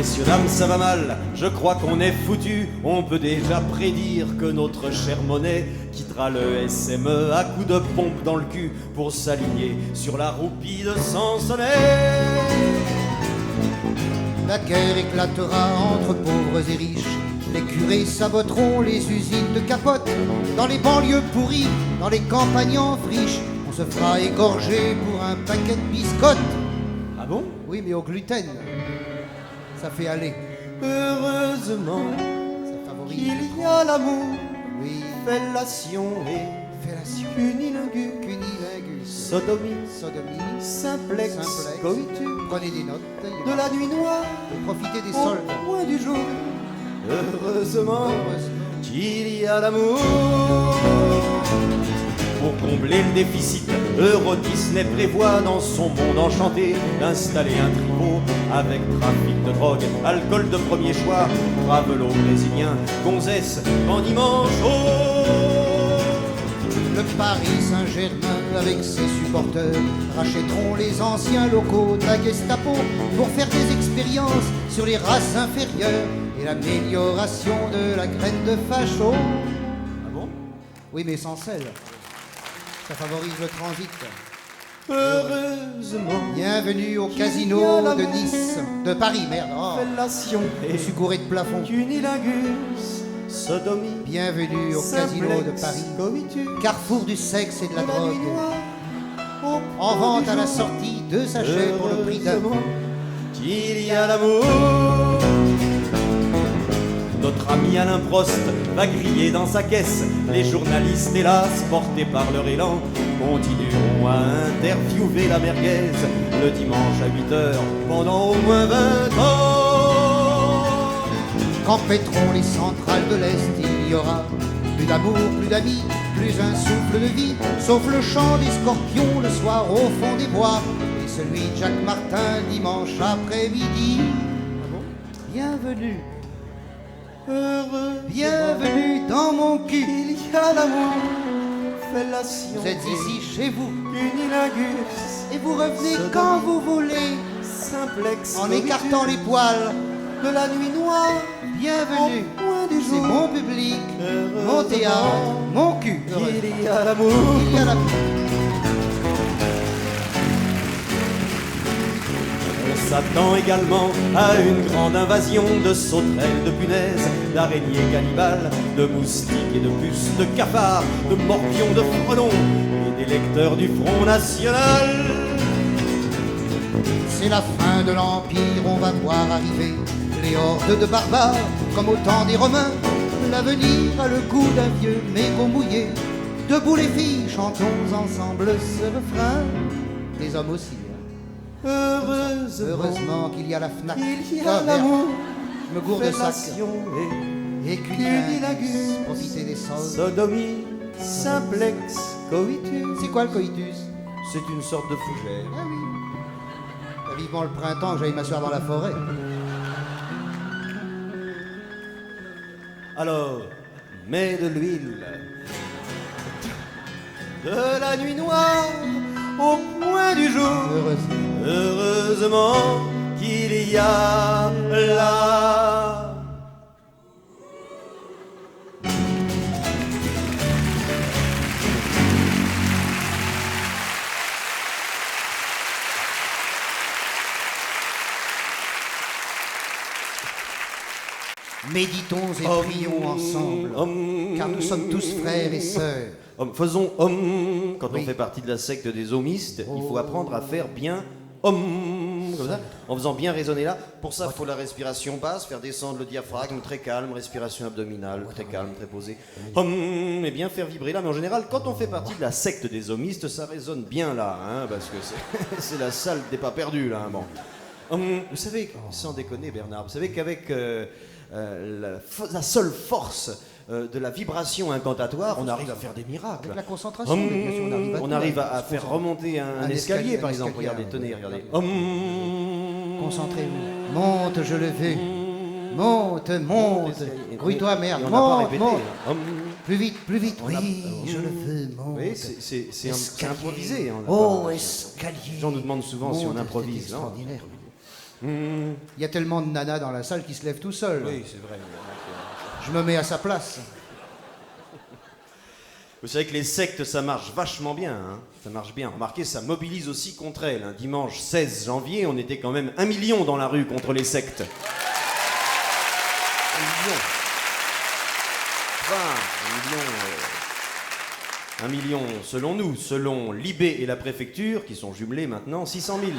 Messieurs, dames, ça va mal, je crois qu'on est foutu. On peut déjà prédire que notre chère monnaie quittera le SME à coups de pompe dans le cul pour s'aligner sur la roupie de Sansonnet. La guerre éclatera entre pauvres et riches. Les curés saboteront les usines de capote. Dans les banlieues pourries, dans les campagnes en friche, on se fera égorger pour un paquet de biscottes. Ah bon? Oui, mais au gluten. Ça fait aller. Heureusement Ça favorise. qu'il y a l'amour, Oui. fellation et Fellation. cunilingus, Cunilingus. sodomie, Sodomie. simplex, Simplex. coitus, Prenez des notes. de la nuit noire Profitez des au soldes. point du jour. Heureusement Heureusement. qu'il y a l'amour. Pour combler le déficit, Euro Disney prévoit dans son monde enchanté d'installer un tripot avec trafic de drogue, alcool de premier choix, travelo brésilien, gonzesse, bandit manchot. Le Paris Saint-Germain avec ses supporters rachèteront les anciens locaux de la Gestapo pour faire des expériences sur les races inférieures et l'amélioration de la graine de facho. Ah bon? Oui, mais sans sel. Ça favorise le transit. Heureusement, Bienvenue au qu'il y a casino de l'amour. Nice. De Paris, merde. Oh, fellation je et suis gouré de plafond. cunilingus, sodomie, Bienvenue au casino de simplex, Paris. coitus, Carrefour du sexe et de la de la nuit drogue. noire, au En point vente du à la jour. sortie, 2 sachets pour le prix d'un. Heureusement qu'il y a l'amour. Notre ami Alain Prost va griller dans sa caisse. Les journalistes, hélas, portés par leur élan, continueront à interviewer la merguez le dimanche à 8h pendant au moins 20 ans. Quand pèteront les centrales de l'Est, il y aura plus d'amour, plus d'amis, plus un souffle de vie, sauf le chant des scorpions le soir au fond des bois, et celui de Jacques Martin dimanche après-midi. Bienvenue, bienvenue dans mon cul. Il y a l'amour, fellation, Vous êtes ici chez vous, cunilingus, et vous revenez Sodomie. quand vous voulez, simplex, en coitus, écartant les poils. de la nuit noire, Bienvenue, au point du c'est jour. mon public, mon Heureusement théâtre, mon cul. qu'il y a l'amour. Il y a la... On s'attend également à une grande invasion de sauterelles, de punaises, d'araignées cannibales, de moustiques et de puces, de cafards, de morpions, de frelons et des lecteurs du Front National. C'est la fin de l'Empire, on va voir arriver les hordes de barbares, comme au temps des Romains. L'avenir a le goût d'un vieux mégot mouillé. Debout les filles, chantons ensemble ce refrain. Les hommes aussi. Hein. Heureusement qu'il y a la Fnac. Il y Ah, a merde. l'amour, Je me gourde de sac. fellation Et cunilingus, profitez des soldes. sodomie, simplex, coitus. C'est quoi le coitus? C'est une sorte de fougère. Ah oui. Vivement le printemps, que j'aille m'asseoir dans la forêt. Alors, mets de l'huile, de la nuit noire au point du jour. Heureusement. Heureusement qu'il y a là. Méditons et prions ensemble, car nous sommes tous frères et sœurs. Faisons quand Oui. on fait partie de la secte des homistes, il faut apprendre à faire bien comme ça, en faisant bien résonner là. Pour ça, il faut la respiration basse, faire descendre le diaphragme, très calme, respiration abdominale, très calme, très posée. Et bien faire vibrer là. Mais en général, quand on fait partie de la secte des homistes, ça résonne bien là, hein, parce que c'est la salle des pas perdus là. Hein, bon. Vous savez, sans déconner Bernard, vous savez qu'avec la seule force de la vibration incantatoire, on arrive à faire des miracles. Avec la concentration, mais bien sûr, on arrive à On tout, arrive hein. à faire remonter un escalier, par exemple. Regardez, tenez, regardez. Concentrez-vous. Monte, je le veux. Monte, monte. Grouille-toi, merde. Et on n'a pas Monte, répété. monte. Plus vite, plus vite. On a- Oui, je le veux, monte. Oui, c'est Escalier. improvisé. On n'a Oh, pas- escalier. Les gens nous demandent souvent si on Monte, improvise. c'est Non. extraordinaire. Il y a tellement de nanas dans la salle qui se lèvent tout seuls. Oui, c'est vrai. Je me mets à sa place. Vous savez que les sectes, ça marche vachement bien. Hein, ça marche bien. Remarquez, ça mobilise aussi contre elles. Un dimanche 16 janvier, on était quand même 1 million dans la rue contre les sectes. 1 million. Enfin, 1 million selon nous. Selon l'IB et la préfecture, qui sont jumelés maintenant, 600 000.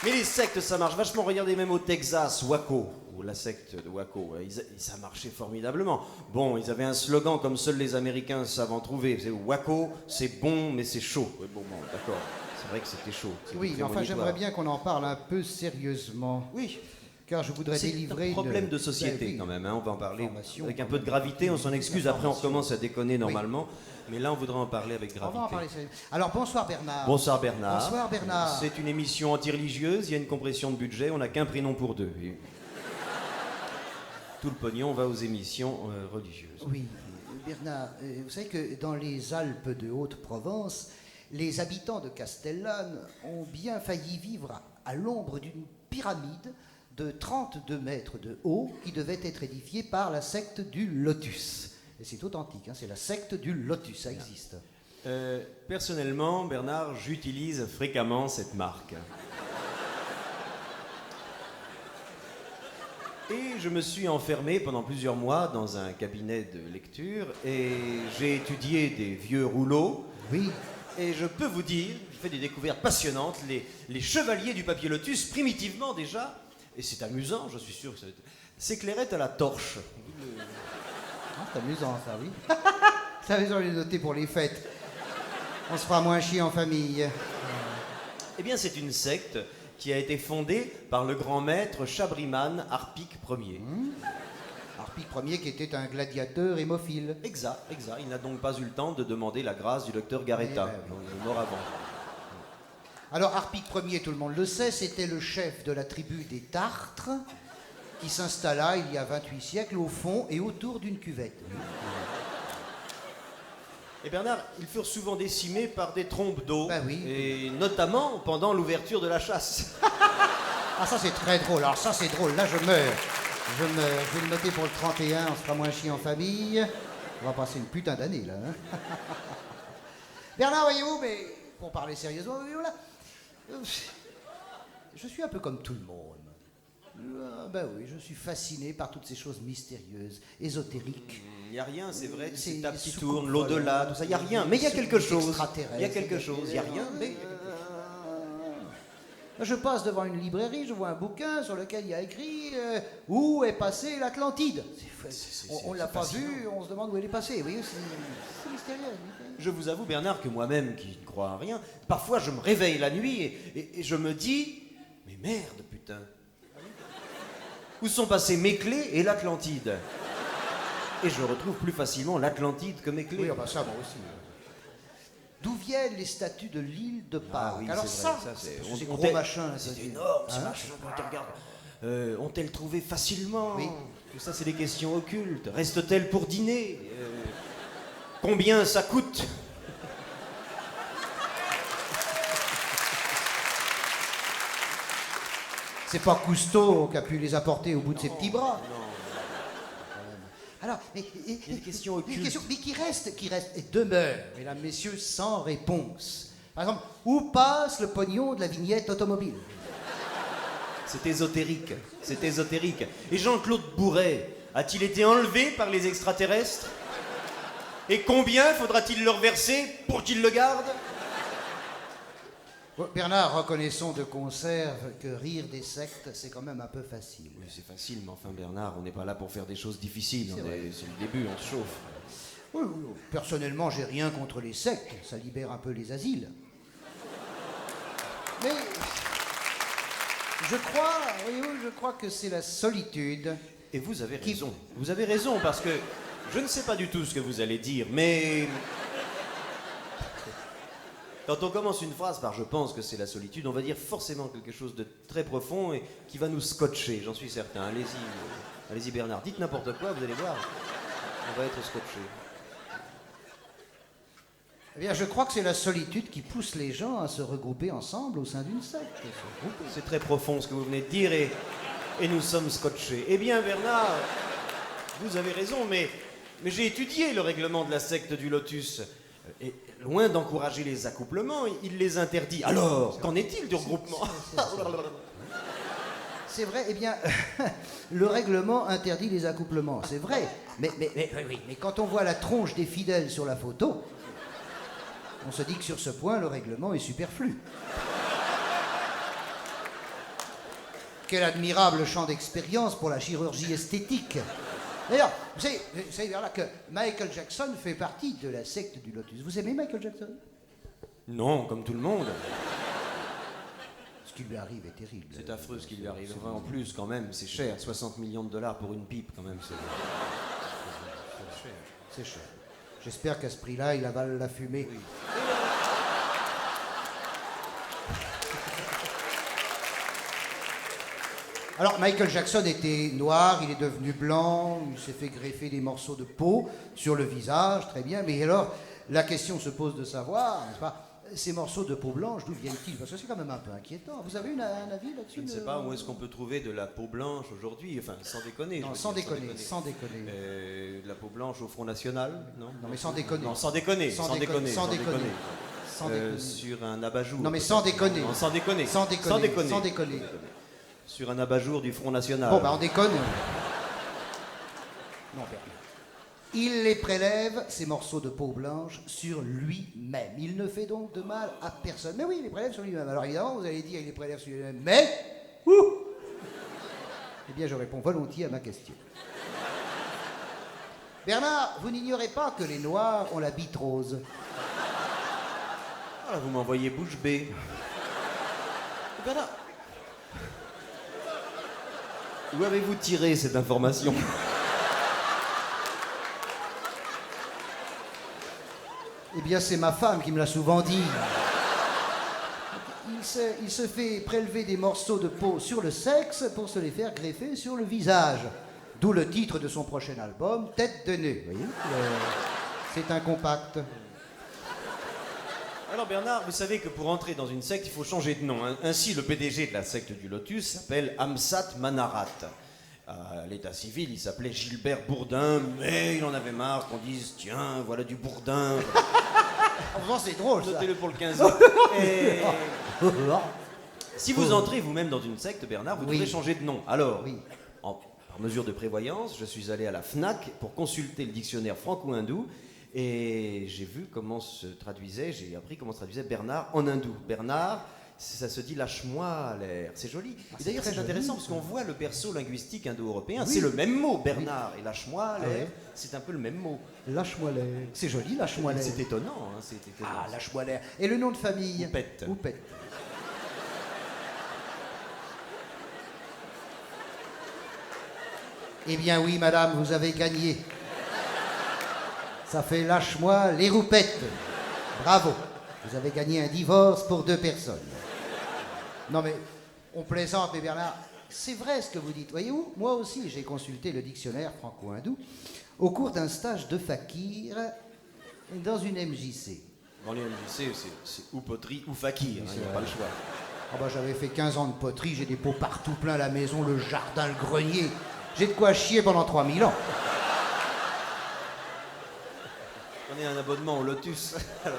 Mais les sectes, ça marche vachement. Regardez même au Texas, Waco, ou la secte de Waco, ça marchait formidablement. Bon, ils avaient un slogan comme seuls les Américains savent en trouver. C'est Waco, c'est bon, mais c'est chaud. Ouais, bon, d'accord. C'est vrai que c'était chaud. Oui, mais enfin, j'aimerais bien qu'on en parle un peu sérieusement. Oui. Car je voudrais délivrer un problème de société quand même, hein, on va en parler avec un peu de gravité, on s'en excuse, après on recommence à déconner normalement, mais là on voudrait en parler avec gravité. On va en parler sérieusement. Alors bonsoir Bernard. Bonsoir Bernard. Bonsoir Bernard. C'est une émission anti-religieuse, il y a une compression de budget, on n'a qu'un prénom pour deux. Et tout le pognon va aux émissions religieuses. Oui, Bernard, vous savez que dans les Alpes de Haute-Provence, les habitants de Castellane ont bien failli vivre à l'ombre d'une pyramide de 32 mètres de haut qui devait être édifiée par la secte du Lotus. Et c'est authentique, hein, c'est la secte du Lotus, ça existe. Personnellement, Bernard, j'utilise fréquemment cette marque. Et je me suis enfermé pendant plusieurs mois dans un cabinet de lecture et j'ai étudié des vieux rouleaux. Oui. Et je peux vous dire, je fais des découvertes passionnantes, les chevaliers du papier Lotus, primitivement déjà, et c'est amusant, je suis sûr que ça s'éclairaient à la torche. Ah, c'est amusant ça, oui. Ça, je vais le noter pour les fêtes. On se fera moins chier en famille. Eh bien, c'est une secte qui a été fondée par le grand maître Chabriman Harpic Ier. Harpic Ier qui était un gladiateur hémophile. Exact. Il n'a donc pas eu le temps de demander la grâce du docteur Garetta. Il est mort avant. Alors Harpic Ier, tout le monde le sait, c'était le chef de la tribu des Tartres qui s'installa il y a 28 siècles au fond et autour d'une cuvette. Et Bernard, ils furent souvent décimés par des trompes d'eau, ben oui. Et notamment pendant l'ouverture de la chasse. Ah ça c'est très drôle, alors ça c'est drôle, là je meurs. Je vais le noter pour le 31, on se fera moins chier en famille. On va passer une putain d'année là. Hein. Bernard, voyez-vous, mais pour parler sérieusement, voyez-vous là, je suis un peu comme tout le monde. Ben oui, je suis fasciné par toutes ces choses mystérieuses, ésotériques. Il n'y a rien, c'est vrai, C'est c'est ta qui sous tourne, contrôle. l'au-delà, tout ça, il n'y a rien. Mais il y a quelque chose. Extraterrestre. Il y a quelque chose, il n'y a rien, mais... Je passe devant une librairie, je vois un bouquin sur lequel il y a écrit où est passée l'Atlantide. On ne l'a pas vu, on se demande où elle est passée. Oui, c'est mystérieux. Je vous avoue, Bernard, que moi-même, qui ne crois à rien, parfois je me réveille la nuit et je me dis, mais merde, putain. Où sont passées mes clés et l'Atlantide? Et je retrouve plus facilement l'Atlantide que mes clés. Oui, bah ça, moi aussi. D'où viennent les statues de l'île de Pâques? Ah oui, alors c'est vrai, ça c'est ces gros machins. C'est énorme, ce machin, quand tu regardes. Ont-elles trouvé facilement? Oui. Tout ça, c'est des questions occultes. Reste-t-elle pour dîner? Combien ça coûte? C'est pas Cousteau qui a pu les apporter au bout de ses petits bras. Non. Alors, Il y a des questions occultes. mais qui restent et demeurent, mesdames, messieurs, sans réponse. Par exemple, où passe le pognon de la vignette automobile? C'est ésotérique, c'est ésotérique. Et Jean-Claude Bourret a-t-il été enlevé par les extraterrestres? Et combien faudra-t-il leur verser pour qu'ils le gardent? Bernard, reconnaissons de conserve que rire des sectes, c'est quand même un peu facile. Oui, c'est facile, mais enfin, Bernard, on n'est pas là pour faire des choses difficiles. C'est vrai. C'est le début, on se chauffe. Oui, personnellement, j'ai rien contre les sectes, ça libère un peu les asiles. Mais je crois que c'est la solitude. Et vous avez raison. Vous avez raison, parce que je ne sais pas du tout ce que vous allez dire, mais... Quand on commence une phrase par « je pense que c'est la solitude », on va dire forcément quelque chose de très profond et qui va nous scotcher, j'en suis certain. Allez-y Bernard, dites n'importe quoi, vous allez voir, on va être scotché. Eh bien, je crois que c'est la solitude qui pousse les gens à se regrouper ensemble au sein d'une secte. C'est très profond ce que vous venez de dire et nous sommes scotchés. Eh bien, Bernard, vous avez raison, mais j'ai étudié le règlement de la secte du Lotus. Et loin d'encourager les accouplements, il les interdit. Alors, qu'en est-il du regroupement? C'est vrai, eh bien, le règlement interdit les accouplements, c'est vrai. Mais quand on voit la tronche des fidèles sur la photo, on se dit que sur ce point, le règlement est superflu. Quel admirable champ d'expérience pour la chirurgie esthétique. D'ailleurs, vous savez vers là que Michael Jackson fait partie de la secte du Lotus. Vous aimez Michael Jackson? Non, comme tout le monde. Ce qui lui arrive est terrible. C'est affreux ce qui lui arrive. Enfin, en plus, quand même, c'est cher. 60 millions de dollars pour une pipe, quand même. C'est cher. C'est cher. J'espère qu'à ce prix-là, il avale la fumée. Oui. Alors, Michael Jackson était noir, il est devenu blanc, il s'est fait greffer des morceaux de peau sur le visage, très bien. Mais alors, la question se pose de savoir, n'est-ce pas, ces morceaux de peau blanche, d'où viennent-ils? Parce que c'est quand même un peu inquiétant. Vous avez un avis là-dessus? Je ne sais pas où est-ce qu'on peut trouver de la peau blanche aujourd'hui, enfin, sans déconner. Non, sans déconner. De la peau blanche au Front National, non? Non, mais sans déconner. Non, sans déconner. Sans déconner. Sur un abat-jour. Non, mais sans déconner. Non, sans déconner. Sans déconner. Sans déconner. Sur un abat-jour du Front National. Bon, on déconne. Non, Bernard. Il les prélève, ces morceaux de peau blanche, sur lui-même. Il ne fait donc de mal à personne. Mais oui, il les prélève sur lui-même. Alors évidemment, vous allez dire, il les prélève sur lui-même. Mais, eh bien, je réponds volontiers à ma question. Bernard, vous n'ignorez pas que les Noirs ont la bite rose. Ah, vous m'envoyez bouche bée. Bernard, où avez-vous tiré cette information? Eh bien, c'est ma femme qui me l'a souvent dit. Il se fait prélever des morceaux de peau sur le sexe pour se les faire greffer sur le visage. D'où le titre de son prochain album, Tête de nœud. Vous voyez, c'est un compact. Alors Bernard, vous savez que pour entrer dans une secte, il faut changer de nom. Hein. Ainsi, le PDG de la secte du Lotus s'appelle Amsat Manarat. À l'état civil, il s'appelait Gilbert Bourdin, mais il en avait marre qu'on dise « Tiens, voilà du Bourdin ». Enfin, c'est drôle, ça. Notez-le pour le 15 Et... Si vous entrez vous-même dans une secte, Bernard, vous devrez changer de nom. Alors, par mesure de prévoyance, je suis allé à la FNAC pour consulter le dictionnaire franco-hindou et j'ai vu comment se traduisait, j'ai appris comment se traduisait Bernard en hindou. Bernard, ça se dit lâche-moi l'air. C'est joli. Et d'ailleurs, c'est intéressant parce qu'on voit le berceau linguistique indo-européen. Oui. C'est le même mot, Bernard. Et lâche-moi l'air, c'est un peu le même mot. Lâche-moi l'air. C'est joli, lâche-moi l'air. C'est étonnant. Hein, c'est étonnant. Ah, lâche-moi l'air. Et le nom de famille? Oupette. Oupette. Eh bien oui, madame, vous avez gagné. Ça fait lâche-moi les roupettes. Bravo. Vous avez gagné un divorce pour 2 personnes. Non mais, on plaisante, mais Bernard, c'est vrai ce que vous dites. Voyez-vous, moi aussi, j'ai consulté le dictionnaire franco-hindou au cours d'un stage de fakir dans une MJC. Dans les MJC, c'est ou poterie ou fakir, il n'y a pas le choix. Ah bah, j'avais fait 15 ans de poterie, j'ai des pots partout plein la maison, le jardin, le grenier. J'ai de quoi chier pendant 3000 ans. Prenez un abonnement au Lotus. Alors,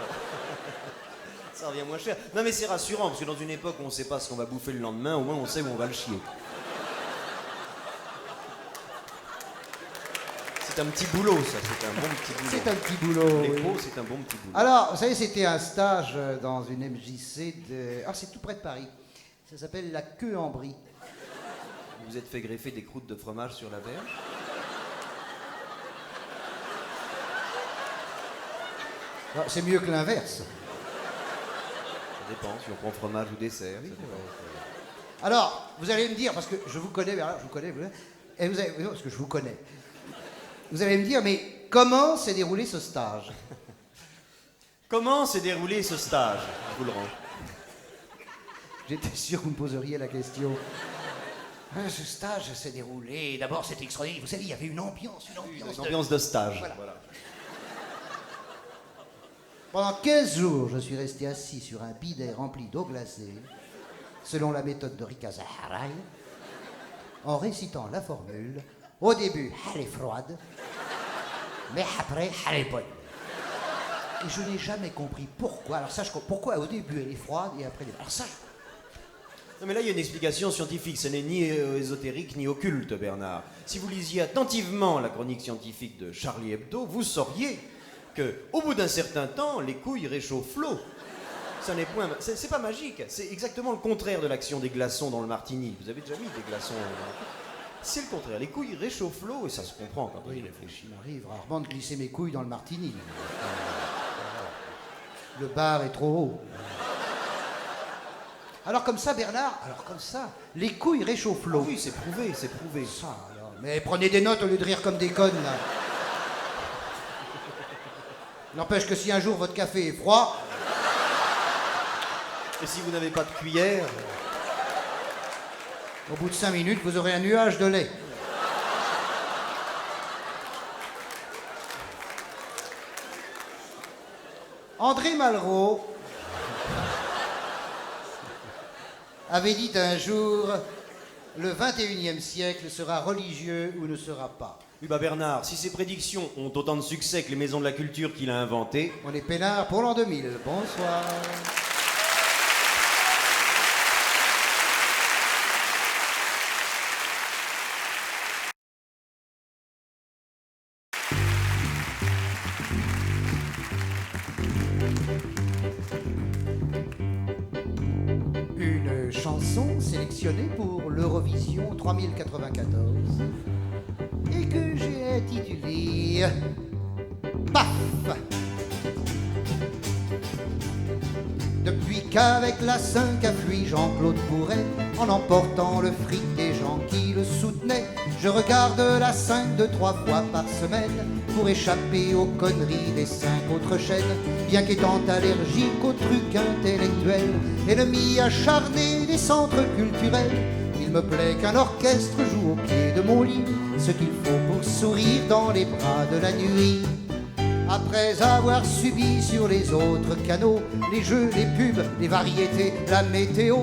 ça revient moins cher. Non mais c'est rassurant, parce que dans une époque où on ne sait pas ce qu'on va bouffer le lendemain, au moins on sait où on va le chier. C'est un petit boulot, ça, c'est un bon petit boulot. C'est un petit boulot. Les oui. pots, c'est un bon petit boulot. Alors, vous savez, c'était un stage dans une MJC de... Ah, c'est tout près de Paris. Ça s'appelle la Queue en Brie. Vous vous êtes fait greffer des croûtes de fromage sur la verge? Ah, c'est mieux que l'inverse. Ça dépend, si on prend fromage ou dessert. Oui, alors, vous allez me dire, parce que je vous connais, Bernard, je vous connais, et vous allez, non, parce que je vous connais. Vous allez me dire, mais comment s'est déroulé ce stage? Comment s'est déroulé ce stage? Je vous le rends. J'étais sûr que vous me poseriez la question. Ce stage s'est déroulé. D'abord, c'était extraordinaire. Vous savez, il y avait une ambiance de stage. Voilà. Pendant 15 jours, je suis resté assis sur un bidet rempli d'eau glacée, selon la méthode de Rika Zaharaï, en récitant la formule. Au début, elle est froide, mais après, elle est bonne. Et je n'ai jamais compris pourquoi. Alors ça, pourquoi au début elle est froide et après... Alors ça, Non mais là il y a une explication scientifique, ce n'est ni ésotérique ni occulte, Bernard. Si vous lisiez attentivement la chronique scientifique de Charlie Hebdo, vous sauriez que au bout d'un certain temps, les couilles réchauffent l'eau. Ça n'est point... C'est pas magique, c'est exactement le contraire de l'action des glaçons dans le martini. Vous avez déjà mis des glaçons C'est le contraire, les couilles réchauffent l'eau et ça se comprend quand on y réfléchit. il m'arrive rarement de glisser mes couilles dans le martini. Le bar est trop haut. Alors comme ça, Bernard, les couilles réchauffent l'eau. Ah oui, c'est prouvé, c'est prouvé. Ça, alors. Mais prenez des notes au lieu de rire comme des connes, là. N'empêche que si un jour votre café est froid... Et si vous n'avez pas de cuillère... Au bout de 5 minutes, vous aurez un nuage de lait. André Malraux avait dit un jour, le 21e siècle sera religieux ou ne sera pas. Oui bah Bernard, si ces prédictions ont autant de succès que les maisons de la culture qu'il a inventées... On est peinard pour l'an 2000. Bonsoir. Une chanson sélectionnée pour l'Eurovision 3094 et que j'ai intitulée Paf. Depuis qu'avec la 5 affluit Jean-Claude Bourret, en emportant le fric des gens qui le soutenaient, je regarde la 5 2-3 fois par semaine pour échapper aux conneries des 5 autres chaînes, bien qu'étant allergique aux trucs intellectuels, ennemi acharné des centres culturels. Il me plaît qu'un orchestre joue au pied de mon lit ce qu'il faut pour sourire dans les bras de la nuit. Après avoir subi sur les autres canaux les jeux, les pubs, les variétés, la météo,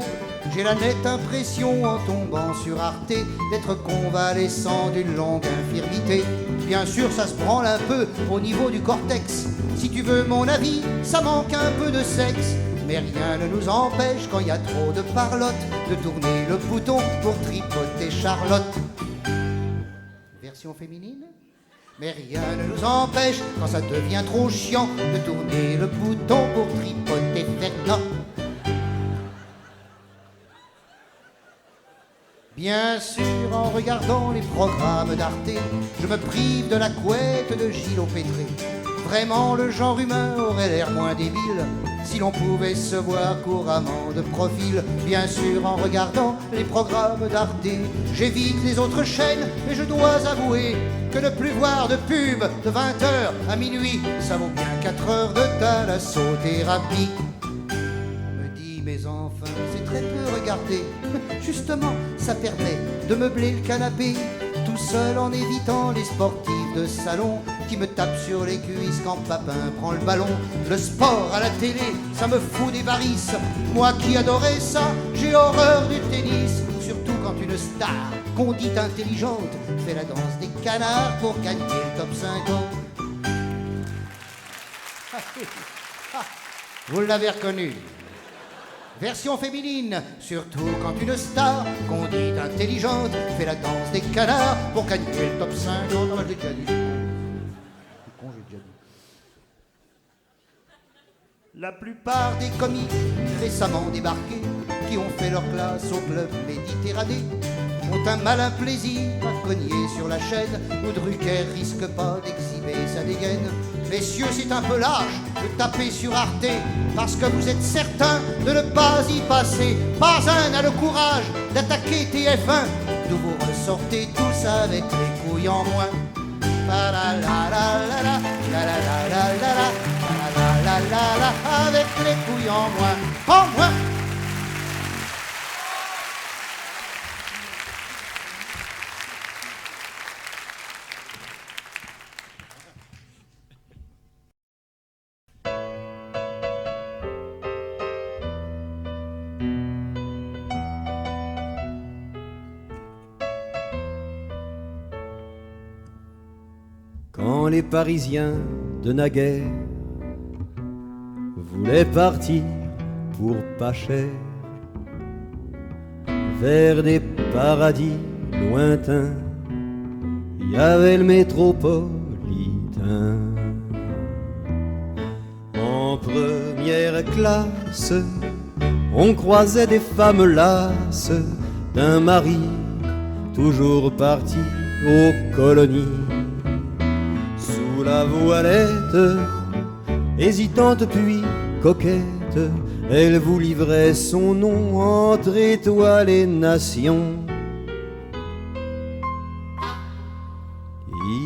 j'ai la nette impression en tombant sur Arte d'être convalescent d'une longue infirmité. Bien sûr ça se branle un peu au niveau du cortex. Si tu veux mon avis, ça manque un peu de sexe. Mais rien ne nous empêche quand il y a trop de parlotte de tourner le bouton pour tripoter Charlotte. Version féminine ? Mais rien ne nous empêche, quand ça devient trop chiant, de tourner le bouton pour tripoter Fernand. Bien sûr, en regardant les programmes d'Arte, je me prive de la couette de Gilles Pétré. Vraiment, le genre humain aurait l'air moins débile si l'on pouvait se voir couramment de profil. Bien sûr, en regardant les programmes d'Arte, j'évite les autres chaînes, mais je dois avouer que ne plus voir de pub de 20h à minuit, ça vaut bien 4 heures de thalassothérapie. Me dit, mais enfin, c'est très peu regardé. Justement, ça permet de meubler le canapé, tout seul en évitant les sportifs de salon qui me tapent sur les cuisses quand Papin prend le ballon. Le sport à la télé, ça me fout des varices. Moi qui adorais ça, j'ai horreur du tennis. Surtout quand une star, qu'on dit intelligente, fait la danse des canards pour gagner le top 50. Vous l'avez reconnu. Version féminine, surtout quand une star, qu'on dit intelligente, fait la danse des canards pour gagner le top 50. Non, je l'ai déjà dit. C'est con, j'ai déjà dit. La plupart des comiques récemment débarqués, qui ont fait leur classe au club Méditerranée, ont un malin plaisir à cogner sur la chaîne où Drucker risque pas d'exhiber sa dégaine. Messieurs, c'est un peu lâche de taper sur Arte parce que vous êtes certains de ne pas y passer. Pas un n'a le courage d'attaquer TF1, d'où vous ressortez tous avec les couilles en moins. Avec les couilles en moins, en moins. les Parisiens de naguère voulaient partir pour pas cher vers des paradis lointains, il y avait le métropolitain. En première classe, on croisait des femmes lasses d'un mari toujours parti aux colonies. Sous la voilette, hésitante puis coquette, elle vous livrait son nom entre étoiles et nations.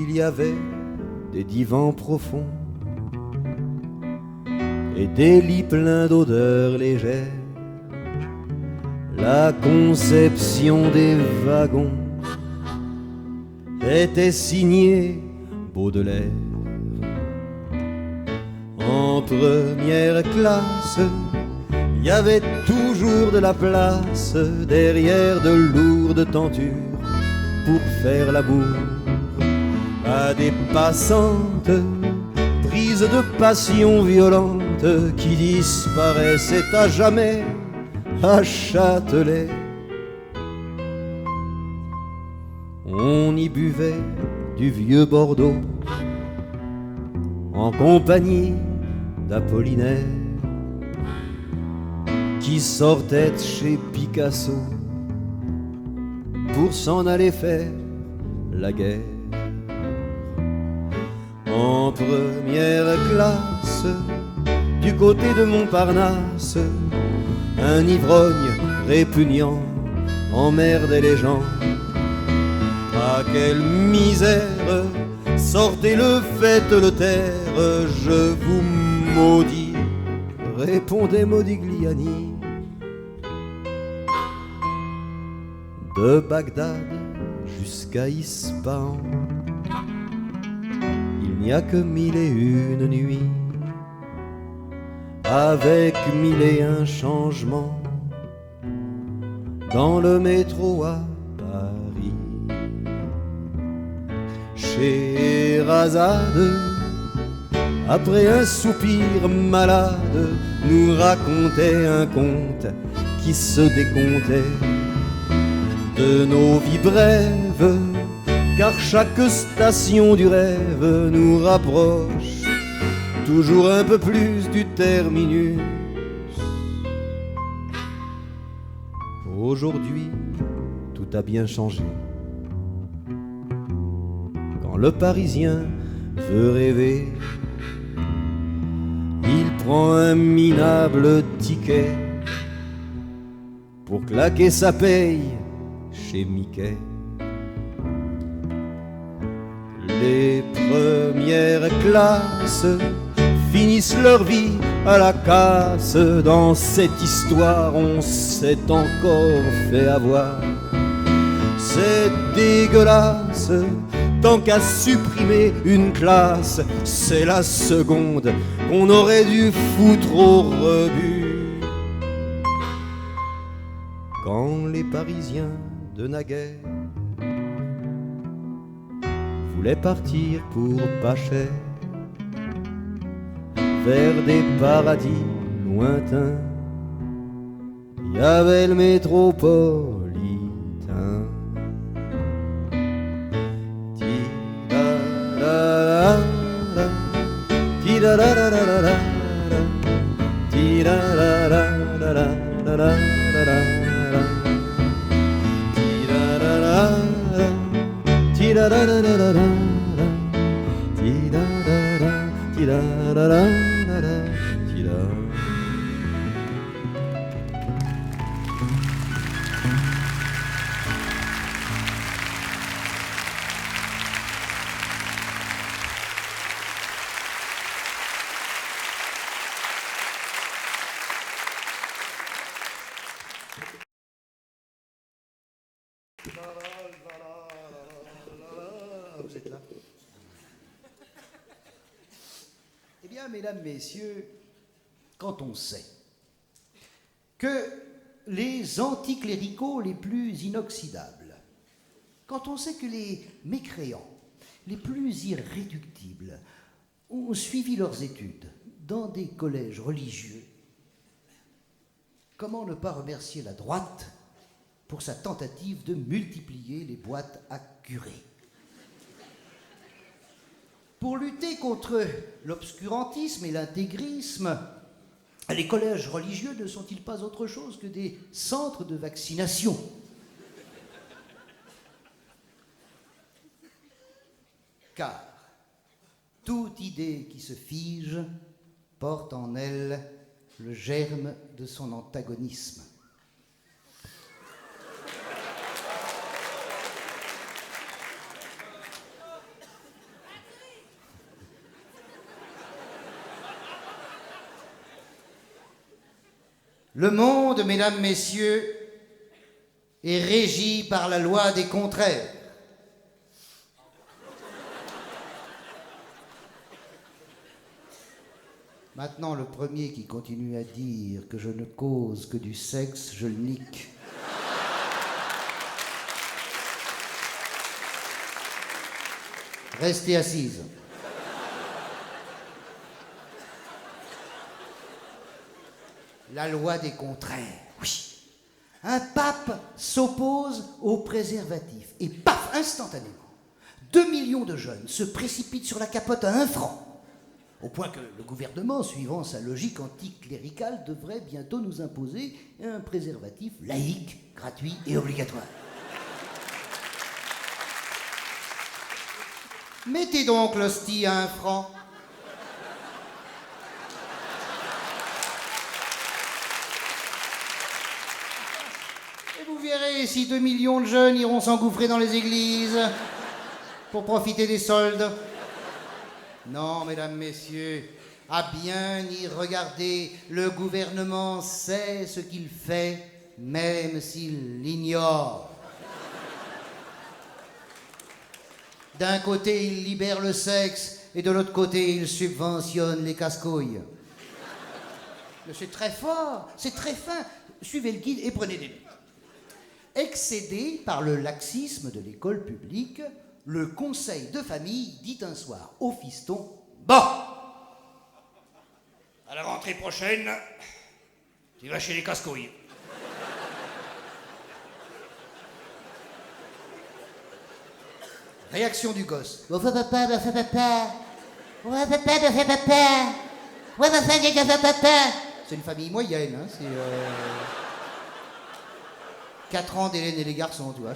Il y avait des divans profonds et des lits pleins d'odeurs légères. La conception des wagons était signée Baudelaire. En première classe, il y avait toujours de la place derrière de lourdes tentures pour faire la bourre à des passantes prises de passion violente qui disparaissaient à jamais à Châtelet. On y buvait du vieux Bordeaux en compagnie d'Apollinaire qui sortait de chez Picasso pour s'en aller faire la guerre. En première classe, du côté de Montparnasse, un ivrogne répugnant emmerdait les gens. Ah, quelle misère! Sortez-le, faites-le taire, je vous maudis, répondait Modigliani. De Bagdad jusqu'à Ispahan, il n'y a que 1001 nuits, avec 1001 changements dans le métro à Paris. Scheherazade, après un soupir malade, nous racontait un conte qui se décomptait de nos vies brèves, car chaque station du rêve nous rapproche toujours un peu plus du terminus. Aujourd'hui, tout a bien changé. Quand le Parisien veut rêver, il prend un minable ticket pour claquer sa paye chez Mickey. Les premières classes finissent leur vie à la casse. Dans cette histoire, on s'est encore fait avoir. C'est dégueulasse, tant qu'à supprimer une classe, c'est la seconde qu'on aurait dû foutre au rebut. Quand les Parisiens de naguère voulaient partir pour pas cher vers des paradis lointains, il y avait le métropolitain. Vous êtes là. Eh bien, mesdames, messieurs, quand on sait que les anticléricaux les plus inoxydables, quand on sait que les mécréants les plus irréductibles ont suivi leurs études dans des collèges religieux. Comment ne pas remercier la droite pour sa tentative de multiplier les boîtes à curés? Pour lutter contre l'obscurantisme et l'intégrisme, les collèges religieux ne sont-ils pas autre chose que des centres de vaccination? Car toute idée qui se fige porte en elle le germe de son antagonisme. Le monde, mesdames, messieurs, est régi par la loi des contraires. Maintenant, le premier qui continue à dire que je ne cause que du sexe, je le nique. Restez assise. La loi des contraires, oui. Un pape s'oppose au préservatif et paf, instantanément, 2 millions de jeunes se précipitent sur la capote à 1 franc. Au point que le gouvernement, suivant sa logique anticléricale, devrait bientôt nous imposer un préservatif laïque, gratuit et obligatoire. Mettez donc l'hostie à 1 franc. Et vous verrez si 2 millions de jeunes iront s'engouffrer dans les églises pour profiter des soldes. Non, mesdames, messieurs, à bien y regarder, le gouvernement sait ce qu'il fait, même s'il l'ignore. D'un côté, il libère le sexe, et de l'autre côté, il subventionne les casse-couilles. Mais c'est très fort, c'est très fin. Suivez le guide et prenez des notes. Excédé par le laxisme de l'école publique, le conseil de famille dit un soir au fiston: bon, à la rentrée prochaine, tu vas chez les casse-couilles. Réaction du gosse: Ouais, papa. Ouais, papa. Ouais, papa. c'est une famille moyenne, hein, c'est 4 ans d'Hélène et les garçons, tu vois.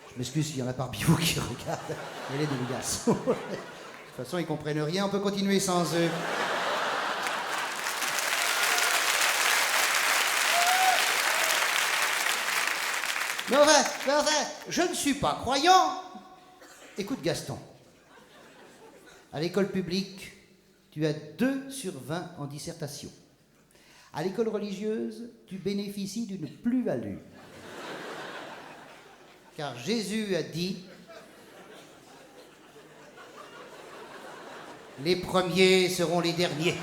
Je m'excuse s'il y en a parmi vous qui regardent Hélène et les garçons. De toute façon, ils comprennent rien, on peut continuer sans eux. Mais enfin, je ne suis pas croyant. Écoute, Gaston, à l'école publique, tu as 2 sur 20 en dissertation. À l'école religieuse, tu bénéficies d'une plus-value. Car Jésus a dit: les premiers seront les derniers.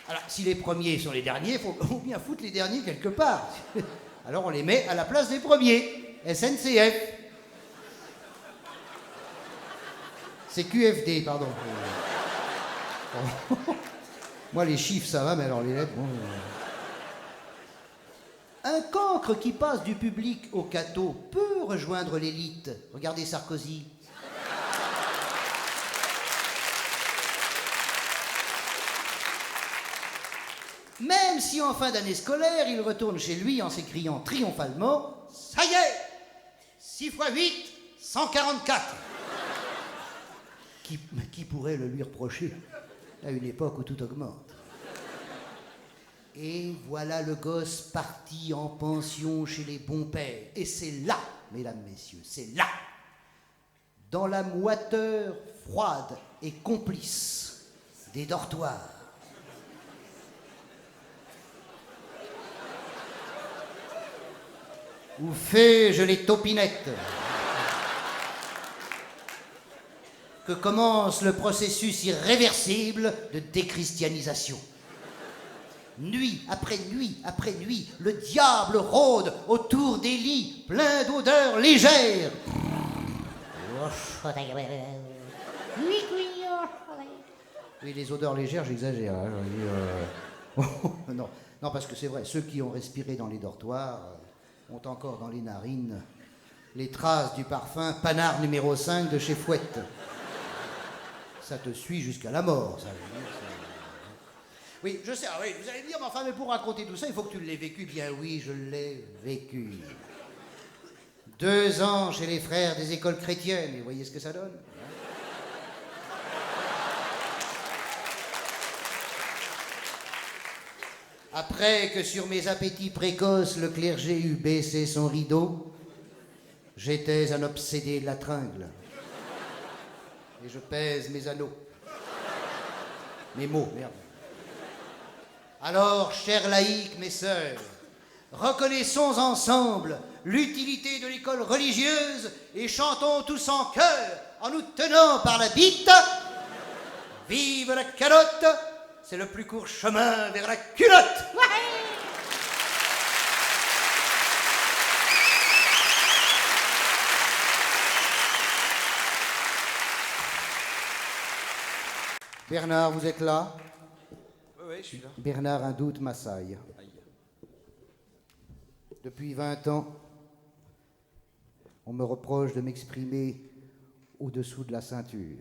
Alors, si les premiers sont les derniers, il faut bien foutre les derniers quelque part. Alors on les met à la place des premiers. SNCF. C'est QFD, pardon. Moi, les chiffres, ça va, mais alors les lettres, bon... Un cancre qui passe du public au catho peut rejoindre l'élite. Regardez Sarkozy. Même si en fin d'année scolaire, il retourne chez lui en s'écriant triomphalement: ça y est, 6 x 8, 144. Qui pourrait le lui reprocher à une époque où tout augmente? Et voilà le gosse parti en pension chez les bons pères. Et c'est là, mesdames, messieurs, c'est là, dans la moiteur froide et complice des dortoirs, où fais-je les topinettes, que commence le processus irréversible de déchristianisation. Nuit après nuit après nuit, le diable rôde autour des lits, plein d'odeurs légères. Oui, les odeurs légères, j'exagère. Hein, non, non, parce que c'est vrai, ceux qui ont respiré dans les dortoirs ont encore dans les narines les traces du parfum Panard numéro 5 de chez Fouette. Ça te suit jusqu'à la mort, ça. Oui, je sais, oui, vous allez me dire, mais enfin, mais pour raconter tout ça, il faut que tu l'aies vécu. Bien oui, je l'ai vécu. 2 ans chez les frères des écoles chrétiennes, et vous voyez ce que ça donne? Après que sur mes appétits précoces, le clergé eut baissé son rideau, j'étais un obsédé de la tringle. Et je pèse mes anneaux. Mes mots, merde. Alors, chers laïcs, mes sœurs, reconnaissons ensemble l'utilité de l'école religieuse et chantons tous en chœur en nous tenant par la bite. Vive la calotte, c'est le plus court chemin vers la culotte. Bernard, vous êtes là? Oui, je suis là. Bernard, un doute m'assaille. Depuis 20 ans, on me reproche de m'exprimer au-dessous de la ceinture.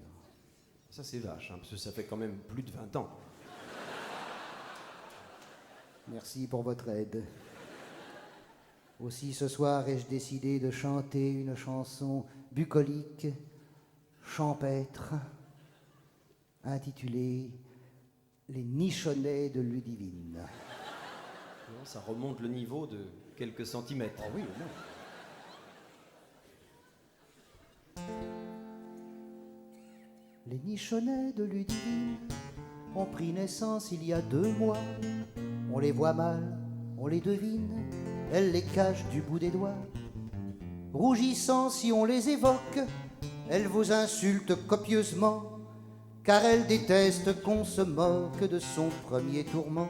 Ça, c'est vache, hein, parce que ça fait quand même plus de 20 ans. Merci pour votre aide. Aussi, ce soir, ai-je décidé de chanter une chanson bucolique, champêtre, intitulée « Les nichonnets de Ludivine ». Non, ça remonte le niveau de quelques centimètres. Ah oui, au moins. Les nichonnets de Ludivine ont pris naissance il y a 2 mois. On les voit mal, on les devine, elle les cache du bout des doigts. Rougissant si on les évoque, elle vous insulte copieusement, car elle déteste qu'on se moque de son premier tourment.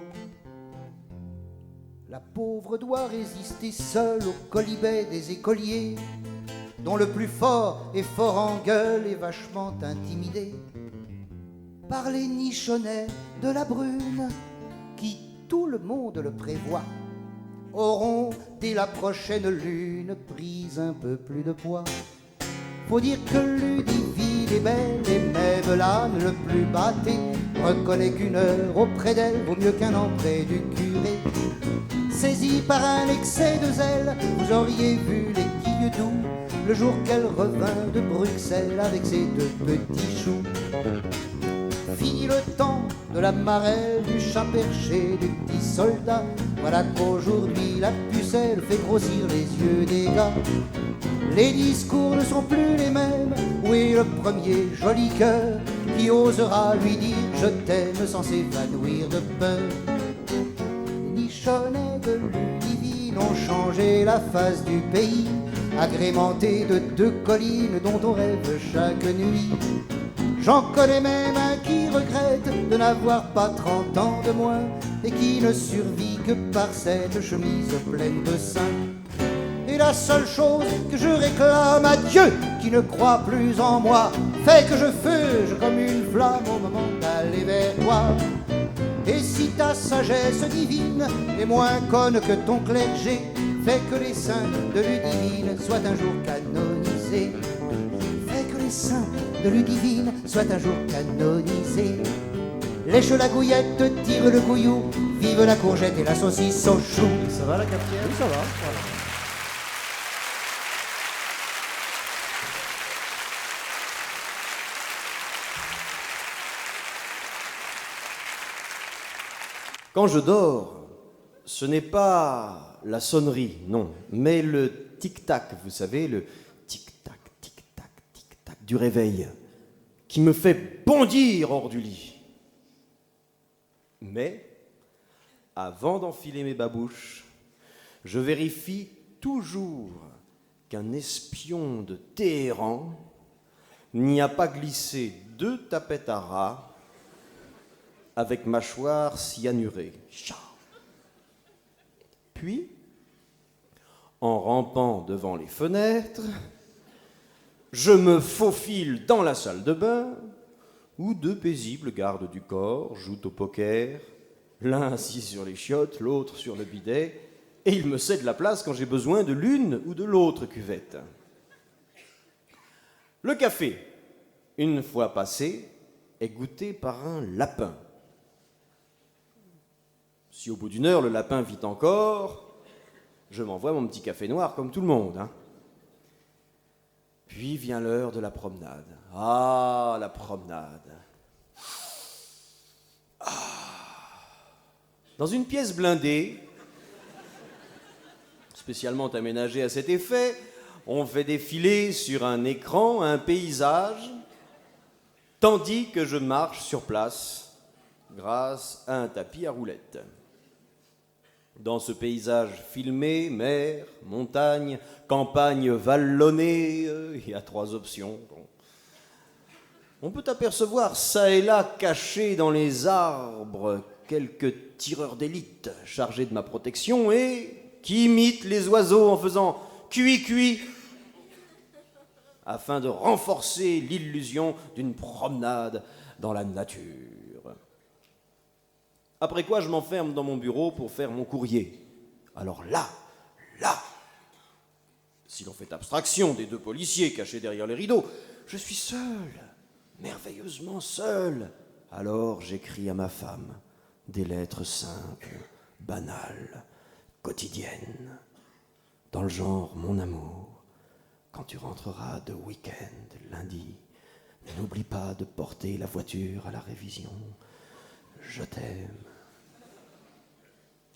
La pauvre doit résister seule au colibet des écoliers, dont le plus fort est fort en gueule et vachement intimidé par les nichonnets de la brune, qui, tout le monde le prévoit, auront dès la prochaine lune pris un peu plus de poids. Faut dire que Ludivine est belle et même l'âne le plus batté reconnaît qu'une heure auprès d'elle vaut mieux qu'un an près du curé. Saisie par un excès de zèle, vous auriez vu les Guilledou le jour qu'elle revint de Bruxelles avec ses 2 petits choux. Fini le temps de la marelle, du chat perché, du petit soldat. Voilà qu'aujourd'hui la pucelle fait grossir les yeux des gars. Les discours ne sont plus les mêmes. Où est le premier joli cœur qui osera lui dire je t'aime sans s'évanouir de peur? Les nichonnets de Ludivine ont changé la face du pays, agrémenté de 2 collines dont on rêve chaque nuit. J'en connais même un qui regrette de n'avoir pas 30 ans de moins et qui ne survit que par cette chemise pleine de seins. Et la seule chose que je réclame à Dieu, qui ne croit plus en moi, fait que je feuge comme une flamme au moment d'aller vers toi. Et si ta sagesse divine est moins conne que ton clergé, fait que les saints de Ludivine soient un jour canonisés. Fait que les saints de Ludivine soient un jour canonisés. Lèche la gouillette, tire le gouillou, vive la courgette et la saucisse au chou. Ça va la cafetière? Oui, ça va. Voilà. Quand je dors, ce n'est pas la sonnerie, non, mais le tic-tac, vous savez, le tic-tac, tic-tac, tic-tac du réveil, qui me fait bondir hors du lit. Mais, avant d'enfiler mes babouches, je vérifie toujours qu'un espion de Téhéran n'y a pas glissé 2 tapettes à rats avec mâchoire cyanurée. Puis, en rampant devant les fenêtres, je me faufile dans la salle de bain où 2 paisibles gardes du corps jouent au poker, l'un assis sur les chiottes, l'autre sur le bidet, et ils me cèdent la place quand j'ai besoin de l'une ou de l'autre cuvette. Le café, une fois passé, est goûté par un lapin. Si au bout d'1 heure le lapin vit encore, je m'envoie mon petit café noir comme tout le monde, hein. Puis vient l'heure de la promenade. Ah, la promenade. Ah. Dans une pièce blindée, spécialement aménagée à cet effet, on fait défiler sur un écran un paysage, tandis que je marche sur place grâce à un tapis à roulettes. Dans ce paysage filmé, mer, montagne, campagne vallonnée, il y a 3 options. On peut apercevoir ça et là, cachés dans les arbres, quelques tireurs d'élite chargés de ma protection et qui imitent les oiseaux en faisant cui-cui afin de renforcer l'illusion d'une promenade dans la nature. Après quoi, je m'enferme dans mon bureau pour faire mon courrier. Alors là, si l'on fait abstraction des 2 policiers cachés derrière les rideaux, je suis seul, merveilleusement seul. Alors j'écris à ma femme des lettres simples, banales, quotidiennes, dans le genre « Mon amour, quand tu rentreras de week-end lundi, n'oublie pas de porter la voiture à la révision. Je t'aime. »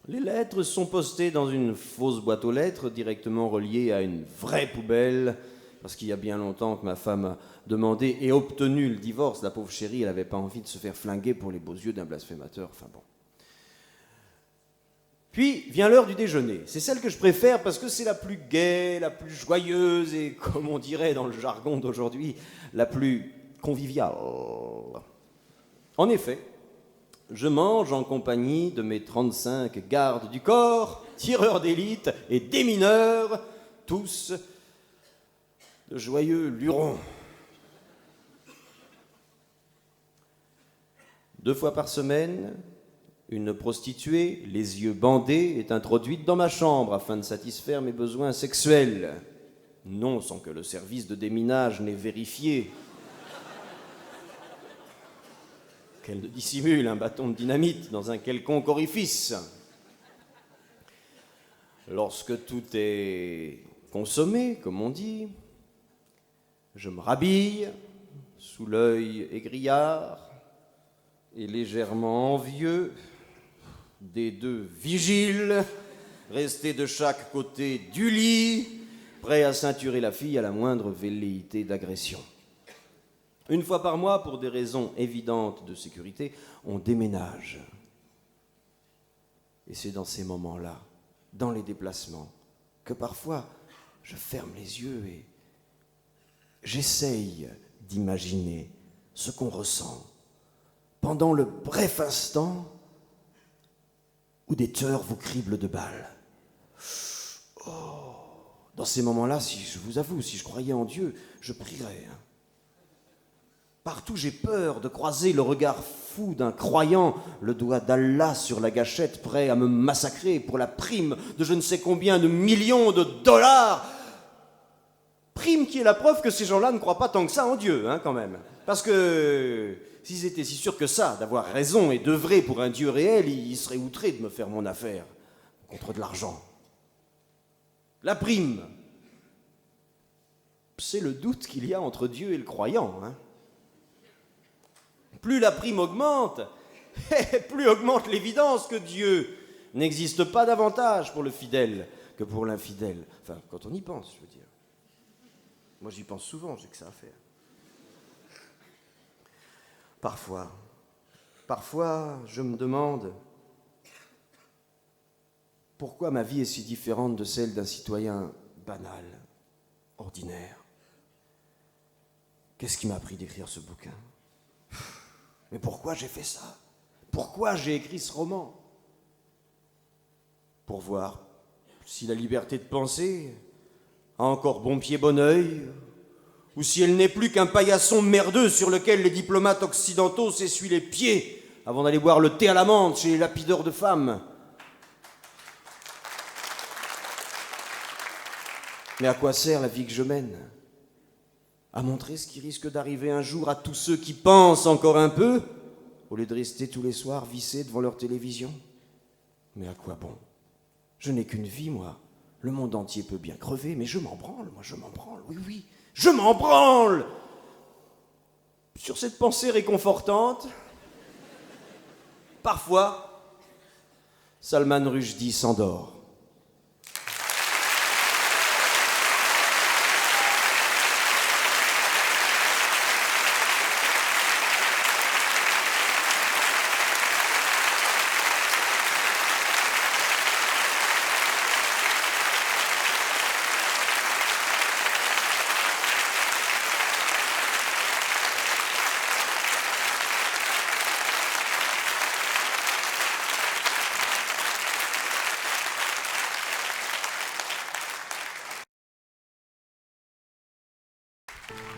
Les lettres sont postées dans une fausse boîte aux lettres directement reliée à une vraie poubelle, parce qu'il y a bien longtemps que ma femme a demandé et obtenu le divorce. La pauvre chérie, elle n'avait pas envie de se faire flinguer pour les beaux yeux d'un blasphémateur. Enfin bon. Puis vient l'heure du déjeuner. C'est celle que je préfère parce que c'est la plus gaie, la plus joyeuse et, comme on dirait dans le jargon d'aujourd'hui, la plus conviviale. En effet, je mange en compagnie de mes 35 gardes du corps, tireurs d'élite et démineurs, tous de joyeux lurons. 2 fois par semaine, une prostituée, les yeux bandés, est introduite dans ma chambre afin de satisfaire mes besoins sexuels. Non sans que le service de déminage n'ait vérifié qu'elle ne dissimule un bâton de dynamite dans un quelconque orifice. Lorsque tout est consommé, comme on dit, je me rhabille sous l'œil égrillard et légèrement envieux des 2 vigiles restés de chaque côté du lit, prêts à ceinturer la fille à la moindre velléité d'agression. 1 fois par mois, pour des raisons évidentes de sécurité, on déménage. Et c'est dans ces moments-là, dans les déplacements, que parfois je ferme les yeux et j'essaye d'imaginer ce qu'on ressent pendant le bref instant où des tueurs vous criblent de balles. Oh, dans ces moments-là, si je vous avoue, si je croyais en Dieu, je prierais. Partout, j'ai peur de croiser le regard fou d'un croyant, le doigt d'Allah sur la gâchette, prêt à me massacrer pour la prime de je ne sais combien de millions de dollars. Prime qui est la preuve que ces gens-là ne croient pas tant que ça en Dieu, quand même. Parce que s'ils étaient si sûrs que ça, d'avoir raison et d'œuvrer pour un Dieu réel, ils seraient outrés de me faire mon affaire contre de l'argent. La prime, c'est le doute qu'il y a entre Dieu et le croyant, Plus la prime augmente, plus augmente l'évidence que Dieu n'existe pas davantage pour le fidèle que pour l'infidèle. Enfin, quand on y pense, je veux dire. Moi, j'y pense souvent, j'ai que ça à faire. Parfois, je me demande pourquoi ma vie est si différente de celle d'un citoyen banal, ordinaire. Qu'est-ce qui m'a appris d'écrire ce bouquin? Mais pourquoi j'ai fait ça? Pourquoi j'ai écrit ce roman? Pour voir si la liberté de penser a encore bon pied, bon œil, ou si elle n'est plus qu'un paillasson merdeux sur lequel les diplomates occidentaux s'essuient les pieds avant d'aller boire le thé à la menthe chez les lapideurs de femmes. Mais à quoi sert la vie que je mène? À montrer ce qui risque d'arriver un jour à tous ceux qui pensent encore un peu, au lieu de rester tous les soirs vissés devant leur télévision. Mais à quoi bon? Je n'ai qu'une vie, moi. Le monde entier peut bien crever, mais je m'en branle, moi, je m'en branle, oui, oui, je m'en branle! Sur cette pensée réconfortante, parfois, Salman Rushdie s'endort.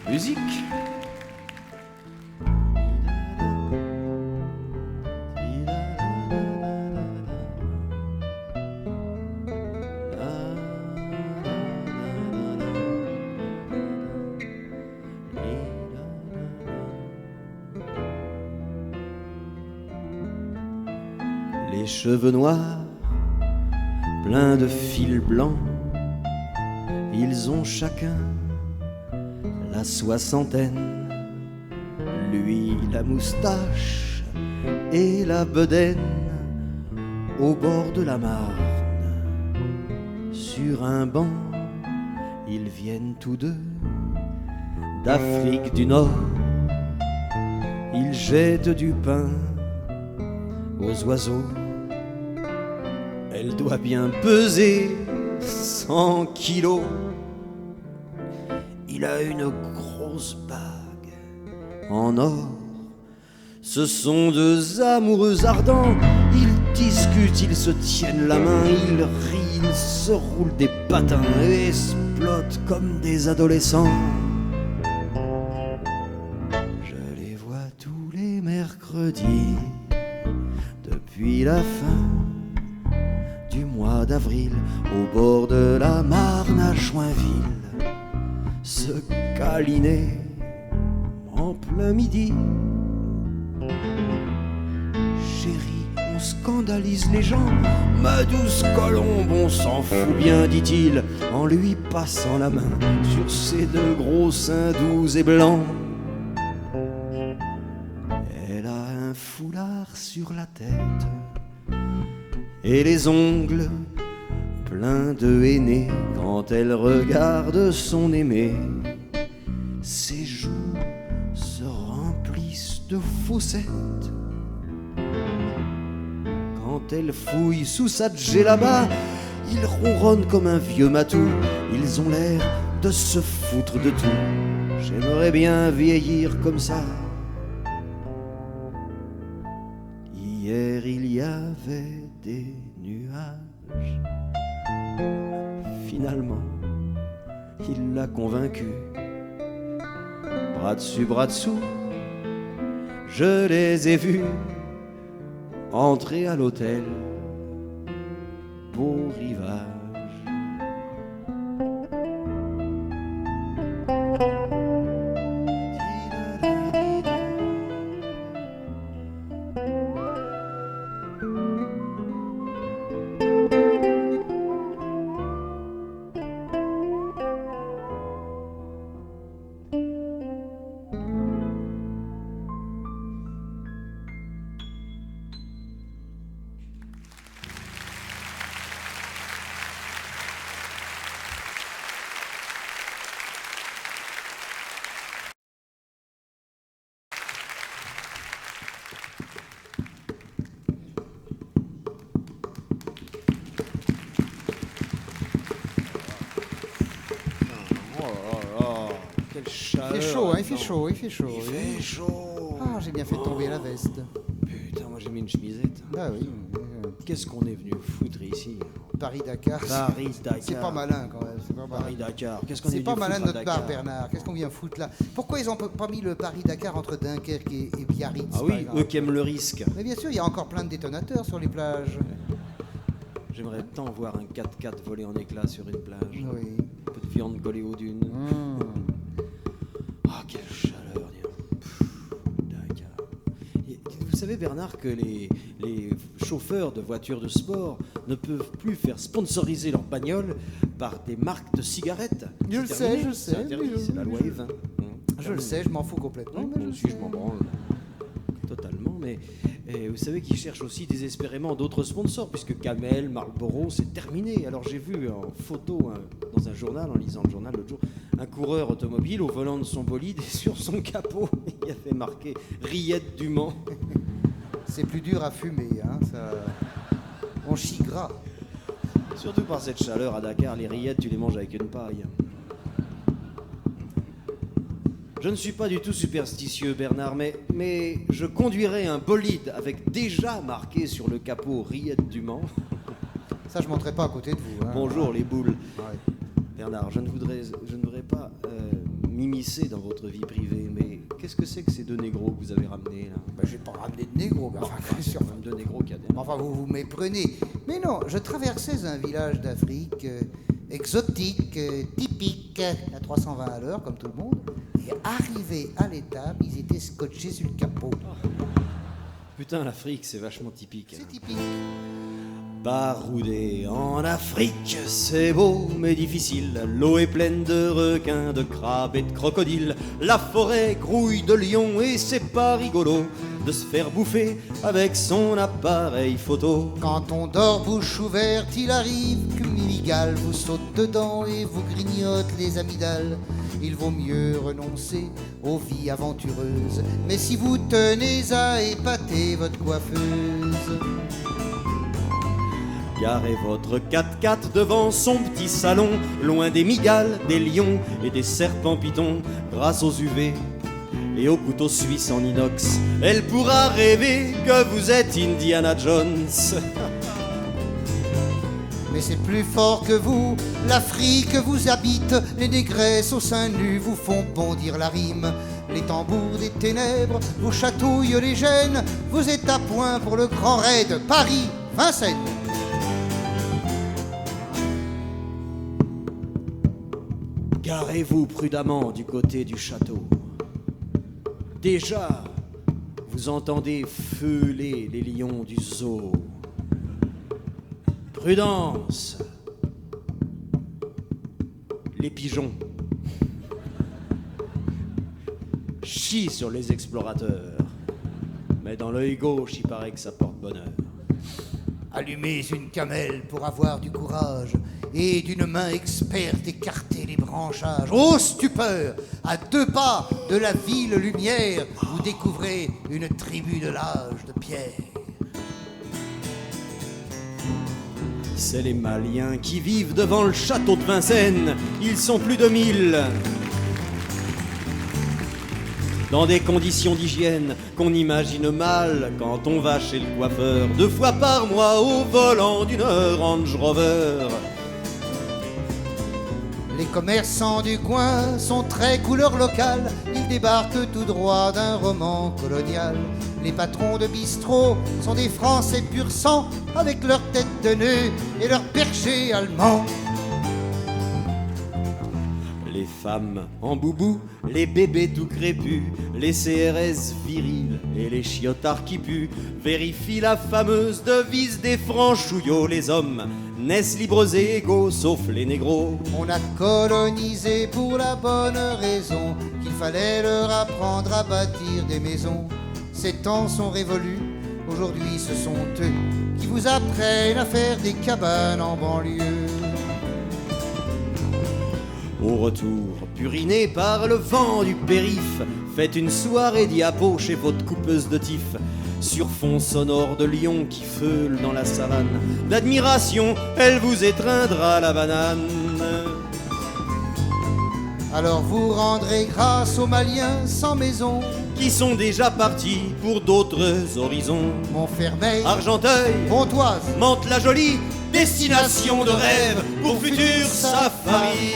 Musique. Les cheveux noirs, pleins de fils blancs, ils ont chacun la soixantaine, lui la moustache et la bedaine, au bord de la Marne, sur un banc, ils viennent tous deux d'Afrique du Nord, ils jettent du pain aux oiseaux, elle doit bien peser 100 kilos. Il a une grosse bague en or. Ce sont deux amoureux ardents. Ils discutent, ils se tiennent la main, ils rient, ils se roulent des patins et explotent comme des adolescents. Je les vois tous les mercredis depuis la fin du mois d'avril au bord de la Marne à Joinville. Se câliner en plein midi. Chérie, on scandalise les gens. Ma douce colombe, on s'en fout bien, dit-il, en lui passant la main sur ses deux gros seins doux et blancs. Elle a un foulard sur la tête et les ongles plein de henné quand elle regarde son aimé. Ses joues se remplissent de fossettes quand elle fouille sous sa djellaba. Il ronronne comme un vieux matou. Ils ont l'air de se foutre de tout. J'aimerais bien vieillir comme ça. Hier il y avait des nuages. Finalement, il l'a convaincu. Bras dessus, bras dessous, je les ai vus entrer à l'hôtel. Beau rivage. quelle chaleur. Il fait chaud, hein, il fait là-dedans. chaud, il fait chaud. Il oui. fait chaud. Ah, j'ai bien fait tomber la veste. Putain, moi j'ai mis une chemisette. Ah oui, Qu'est-ce qu'on est venu foutre ici? Paris-Dakar. Paris-Dakar. C'est pas malin quand même. C'est pas malin. Paris-Dakar. Qu'est-ce qu'on est C'est venu pas foutre malin à de notre Dakar? part, Bernard. Qu'est-ce qu'on vient foutre là? Pourquoi ils ont pas mis le Paris-Dakar entre Dunkerque et Biarritz? Ah par oui, exemple eux qui aiment le risque. Mais bien sûr, il y a encore plein de détonateurs sur les plages. J'aimerais tant voir un 4x4 voler en éclats sur une plage. Oui. Un peu de viande collée aux dunes. Ah, quelle chaleur, dis donc. Dakar. Et vous savez, Bernard, que les chauffeurs de voitures de sport ne peuvent plus faire sponsoriser leurs bagnoles par des marques de cigarettes. Je le C'est sais, terminé, je sais, C'est interdit, mais c'est la loi Evin. Je le sais, je m'en fous complètement. Non, mais moi je aussi, sais. je m'en branle. Totalement, mais vous savez qu'ils cherchent aussi désespérément d'autres sponsors, puisque Camel, Marlboro, c'est terminé. Alors j'ai vu en photo dans un journal, en lisant le journal l'autre jour, un coureur automobile au volant de son bolide et sur son capot, il y avait marqué Rillette du Mans. C'est plus dur à fumer, hein. Ça... On chie gras. Surtout par cette chaleur à Dakar, les rillettes, tu les manges avec une paille. Je ne suis pas du tout superstitieux, Bernard, mais je conduirais un bolide avec déjà marqué sur le capot Rillette du Mans. Ça, je monterai pas à côté de vous. Hein. Bonjour les boules. Ouais. Bernard, je ne voudrais pas m'immiscer dans votre vie privée, mais qu'est-ce que c'est que ces deux négros que vous avez ramenés là? Bah, j'ai pas ramené de négro, mais enfin, bien sûr. Même deux négros qui a des... Enfin, vous vous méprenez. Mais non, je traversais un village d'Afrique exotique, typique, à 320 à l'heure, comme tout le monde. Et arrivés à l'étable, ils étaient scotchés sur le capot. Putain, l'Afrique, c'est vachement typique. C'est typique. Baroudé en Afrique, c'est beau mais difficile. L'eau est pleine de requins, de crabes et de crocodiles. La forêt grouille de lions et c'est pas rigolo de se faire bouffer avec son appareil photo. Quand on dort bouche ouverte, il arrive qu'une migale vous saute dedans et vous grignote les amygdales. Il vaut mieux renoncer aux vies aventureuses. Mais si vous tenez à épater votre coiffeuse, Garez votre 4x4 devant son petit salon, loin des migales, des lions et des serpents pitons. Grâce aux UV et aux couteaux suisses en inox, elle pourra rêver que vous êtes Indiana Jones. mais c'est plus fort que vous, l'Afrique vous habite. Les négresses au sein nu vous font bondir la rime. Les tambours des ténèbres vous chatouillent les gènes. Vous êtes à point pour le grand raid Paris-Vincennes. Garez-vous prudemment du côté du château. Déjà, vous entendez feuler les lions du zoo. Prudence! Les pigeons chient sur les explorateurs. Mais dans l'œil gauche, il paraît que ça porte bonheur. Allumez une camelle pour avoir du courage et d'une main experte écarter les branchages. Ô stupeur, à 2 pas de la ville lumière, vous découvrez une tribu de l'âge de pierre. C'est les Maliens qui vivent devant le château de Vincennes. Ils sont plus de 1000. Dans des conditions d'hygiène qu'on imagine mal quand on va chez le coiffeur 2 fois par mois au volant d'une Range Rover. Les commerçants du coin sont très couleur locale. Ils débarquent tout droit d'un roman colonial. Les patrons de bistrot sont des Français pur sang, avec leur tête de nœud et leur perché allemand. Les femmes en boubou, les bébés tout crépus, les CRS virils et les chiotards qui puent vérifient la fameuse devise des franchouillots. Les hommes naissent libres et égaux, sauf les négros. On a colonisé pour la bonne raison qu'il fallait leur apprendre à bâtir des maisons. Ces temps sont révolus, aujourd'hui ce sont eux qui vous apprennent à faire des cabanes en banlieue. Au retour, puriné par le vent du périph', faites une soirée diapo chez votre coupeuse de tif. Sur fond sonore de lions qui feulent dans la savane, d'admiration, elle vous étreindra la banane. Alors vous rendrez grâce aux Maliens sans maison, qui sont déjà partis pour d'autres horizons. Montfermeil, Argenteuil, Pontoise, Mantes-la-Jolie, destination de rêve pour futur safari.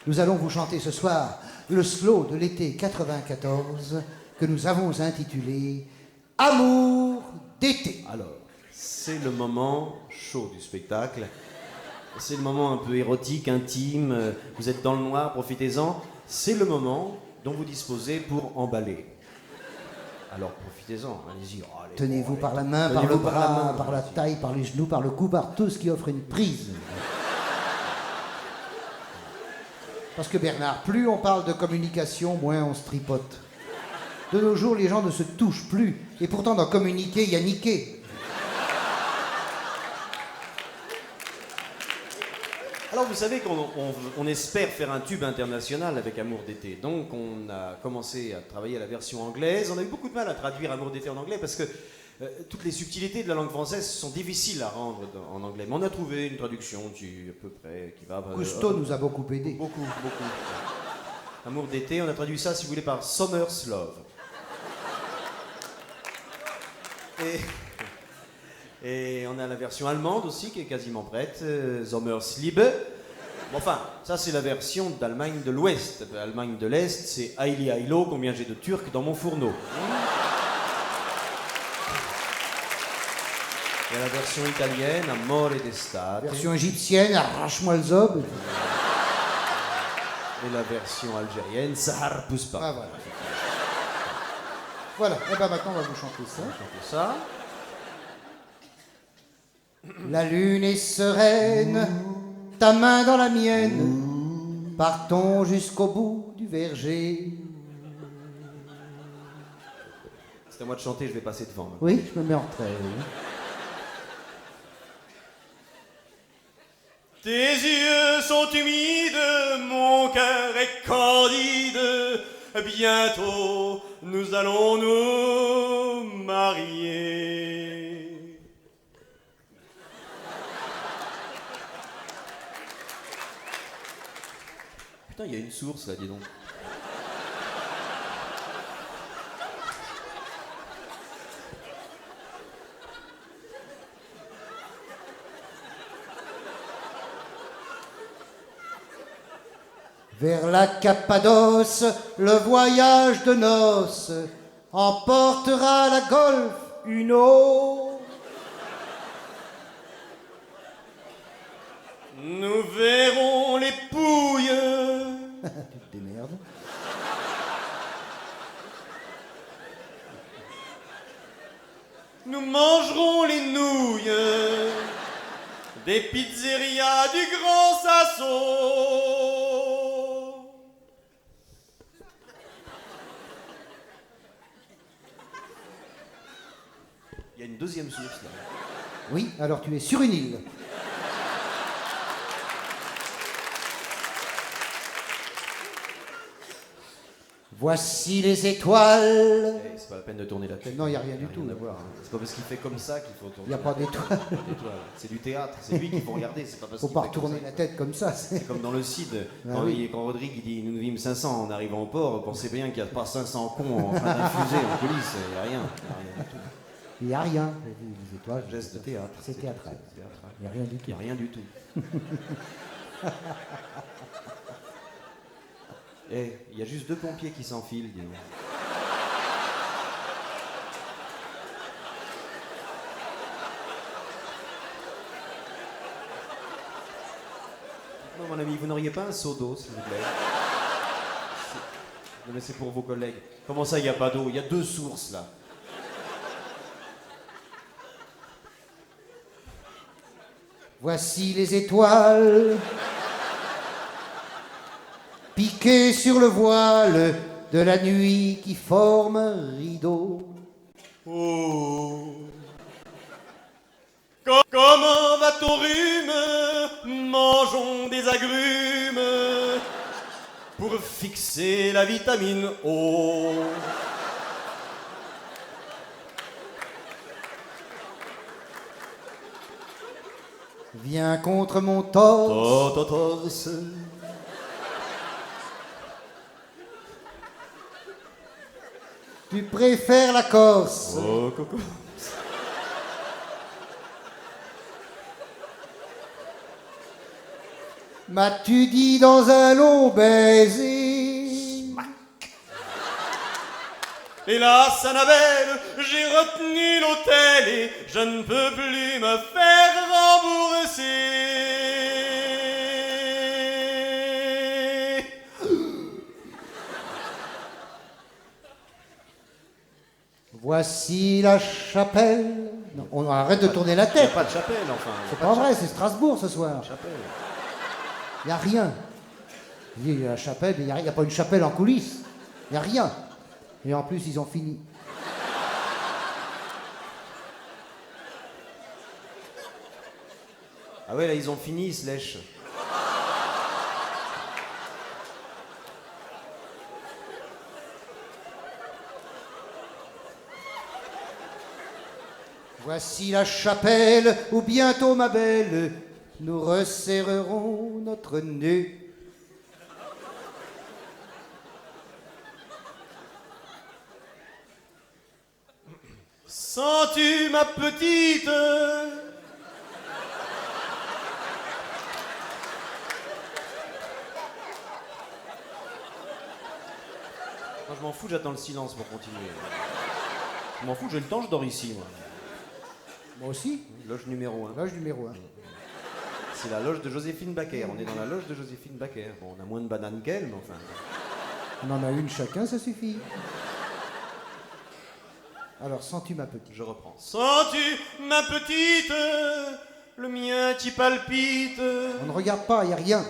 Nous allons vous chanter ce soir le slow de l'été 94 que nous avons intitulé Amour d'été. Alors, c'est le moment chaud du spectacle. C'est le moment un peu érotique, intime. Vous êtes dans le noir, profitez-en. C'est le moment dont vous disposez pour emballer. Alors profitez-en, allez-y. Oh, allez, Tenez-vous allez. par la main, par le Tenez-vous par la bras, main. par la taille, par les genoux, par le cou, par tout ce qui offre une prise. Parce que Bernard, plus on parle de communication, moins on se tripote. De nos jours, les gens ne se touchent plus. Et pourtant, dans communiquer, il y a niquer. Alors vous savez qu'on espère faire un tube international avec Amour d'été. Donc on a commencé à travailler à la version anglaise. On a eu beaucoup de mal à traduire Amour d'été en anglais parce que toutes les subtilités de la langue française sont difficiles à rendre en anglais. Mais on a trouvé une traduction à peu près qui va... Cousteau nous a beaucoup aidé. Beaucoup. Amour d'été, on a traduit ça, si vous voulez, par Summer's Love. Et on a la version allemande aussi, qui est quasiment prête, Sommersliebe. Enfin, ça c'est la version d'Allemagne de l'Ouest. Allemagne de l'Est, c'est Aili Ailo, combien j'ai de Turcs dans mon fourneau. Il y a la version italienne, Amore d'estate. Version égyptienne, arrache-moi le zob. Et la version algérienne, Sahar Pouspa. Ah, voilà. Voilà, et ben maintenant on va vous chanter ça. Ça. La lune est sereine, ta main dans la mienne, partons jusqu'au bout du verger. C'est à moi de chanter, je vais passer devant. Oui, je me mets en trait. Oui. Tes yeux sont humides, mon cœur est candide. Bientôt, nous allons nous marier. Putain, il y a une source là, dis donc. Vers la Cappadoce, le voyage de noces emportera la golfe une eau. Nous verrons les pouilles. Tu te démerdes. Nous mangerons les nouilles des pizzerias du Grand Sasso. Il y a une deuxième source là. Oui, alors tu es sur une île. Voici les étoiles. Eh, c'est pas la peine de tourner la tête. Non, il n'y a rien du tout. à voir. Hein. C'est pas parce qu'il fait comme ça qu'il faut tourner. Il n'y a pas d'étoiles. C'est du théâtre. C'est lui qu'il faut regarder. C'est pas parce Faut qu'il pas fait comme retourner ça. la tête comme ça. C'est comme dans le Cid, Ah quand, oui. quand Rodrigue il dit nous vîmes 500 en arrivant au port, pensez bien qu'il n'y a pas 500 cons en train d'infuser en coulisses, il n'y a rien. Il n'y a rien. Les étoiles. Geste de théâtre. C'est théâtral. C'est théâtral. Il n'y a rien du Il tout. n'y a rien du tout. Eh, il y a juste 2 pompiers qui s'enfilent, dis donc. Non, mon ami, vous n'auriez pas un seau d'eau, s'il vous plaît? Non, mais c'est pour vos collègues. Comment ça, il n'y a pas d'eau? Il y a 2 sources, là. Voici les étoiles piquées sur le voile de la nuit qui forme un rideau. Oh. Comment va ton rhume? mangeons des agrumes pour fixer la vitamine O. Viens contre mon torse. Torse. Tu préfères la Corse. Oh, coco. M'as-tu dit dans un long baiser? Hélas, Annabelle, j'ai retenu l'hôtel et je ne peux plus me faire rembourser. Voici la chapelle. Non, on arrête de tourner la Il n'y a tête. pas de chapelle, enfin. C'est pas vrai, c'est Strasbourg ce soir. Chapelle. Il n'y a rien. Il y a la chapelle, il n'y a pas une chapelle en coulisses. Il n'y a rien. Et en plus, ils ont fini. Ah ouais, là, ils ont fini, ils se lèchent. Voici la chapelle où bientôt, ma belle, nous resserrerons notre nez. Sens-tu, ma petite, moi, je m'en fous, j'attends le silence pour continuer. Je m'en fous, j'ai le temps, je dors ici, moi. Moi aussi, Loge numéro 1. loge numéro 1. C'est la loge de Joséphine Baker. On est dans la loge de Joséphine Baker. Bon, on a moins de bananes qu'elle, mais enfin. On en a une chacun, ça suffit. Alors, sens-tu ma petite? Je reprends. Sens-tu, ma petite, le mien qui palpite? On ne regarde pas, il n'y a rien.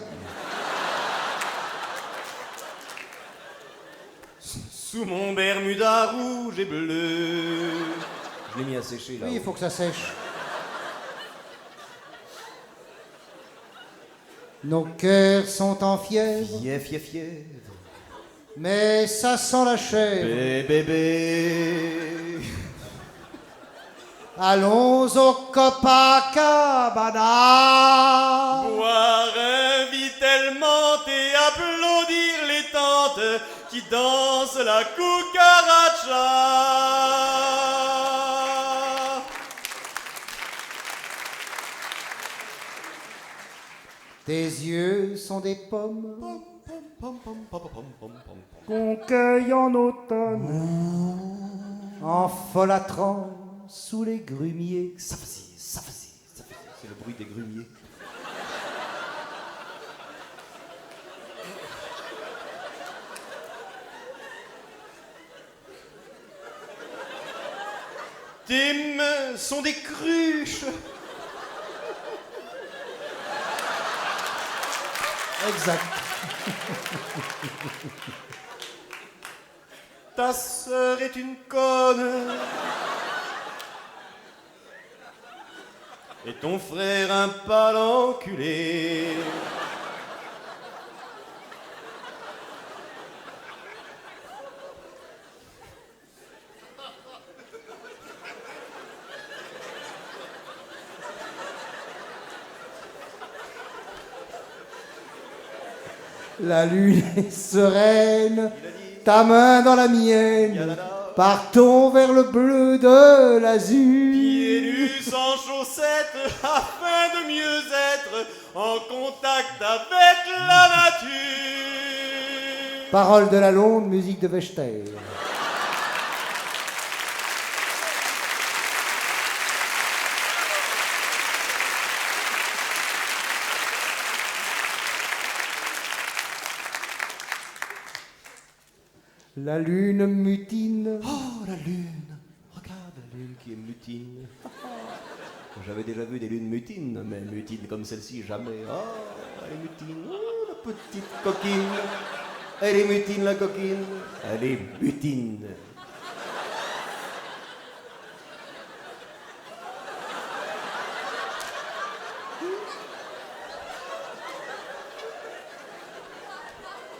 Sous mon Bermuda rouge et bleu. Je l'ai mis à sécher là. Oui, il faut que ça sèche. Nos cœurs sont en fièvre, Fièvre. mais ça sent la chèvre. Bébé. Allons au Copacabana. Boire un vitellement et applaudir les tantes qui dansent la cucaracha. Tes yeux sont des pommes qu'on cueille en automne, en folâtrant sous les grumiers. Ça faisait. C'est le bruit des grumiers. Tes mains sont des cruches. Exact. Ta sœur est une conne. Et ton frère un palenculé. La lune est sereine, ta main dans la mienne. Partons vers le bleu de l'azur. Pieds nus sans chaussettes afin de mieux être en contact avec la nature. Paroles de la Londe, musique de Wechter. La lune mutine. Oh, la lune. Regarde la lune qui est mutine. J'avais déjà vu des lunes mutines, mais mutines comme celle-ci, jamais. Oh, elle est mutine. Oh, la petite coquine. Elle est mutine, la coquine. Elle est mutine.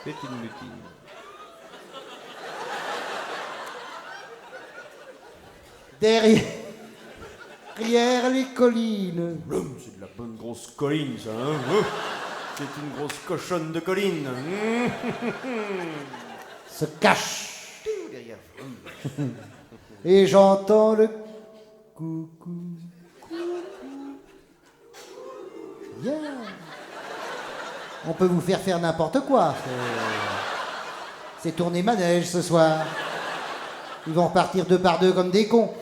C'est une mutine. Derrière les collines. C'est de la bonne grosse colline, ça, hein. C'est une grosse cochonne de colline. Se cache. Derrière. Et j'entends le coucou. Yeah. On peut vous faire n'importe quoi. C'est tourner manège ce soir. Ils vont repartir 2 par 2 comme des cons.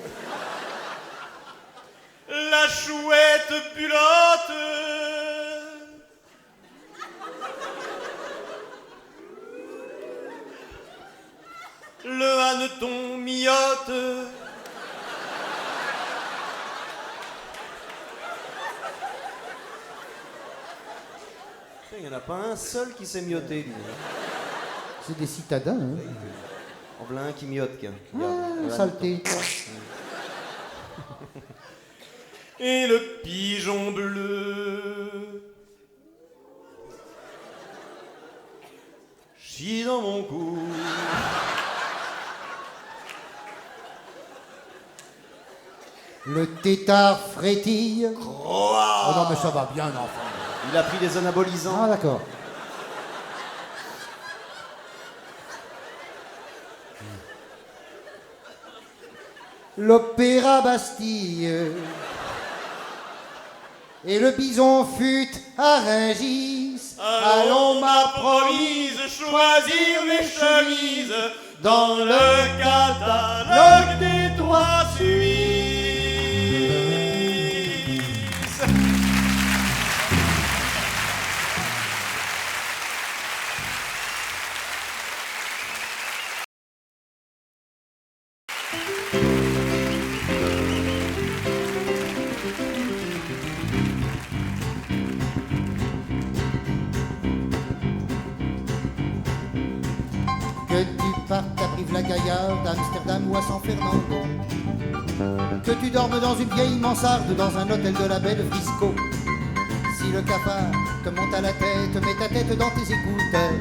La chouette bulotte. Le hanneton miotte. Il n'y en a pas un seul qui s'est mioté, lui. C'est des citadins, hein. En voilà un qui miote, qu'un. Ah, saleté. Et le pigeon bleu chie dans mon cou. Le tétard frétille. Oh non, mais ça va bien, enfant. Il a pris des anabolisants. Ah, d'accord. L'opéra Bastille et le bison fut à Rungis. Allons, ma promise, choisir mes chemises dans le catalogue des 3 Suisses. Que tu partes à Brive-la-Gaillarde, Amsterdam ou à San Fernando. Que tu dormes dans une vieille mansarde dans un hôtel de la baie de Frisco. Si le cafard te monte à la tête, mets ta tête dans tes écouteurs.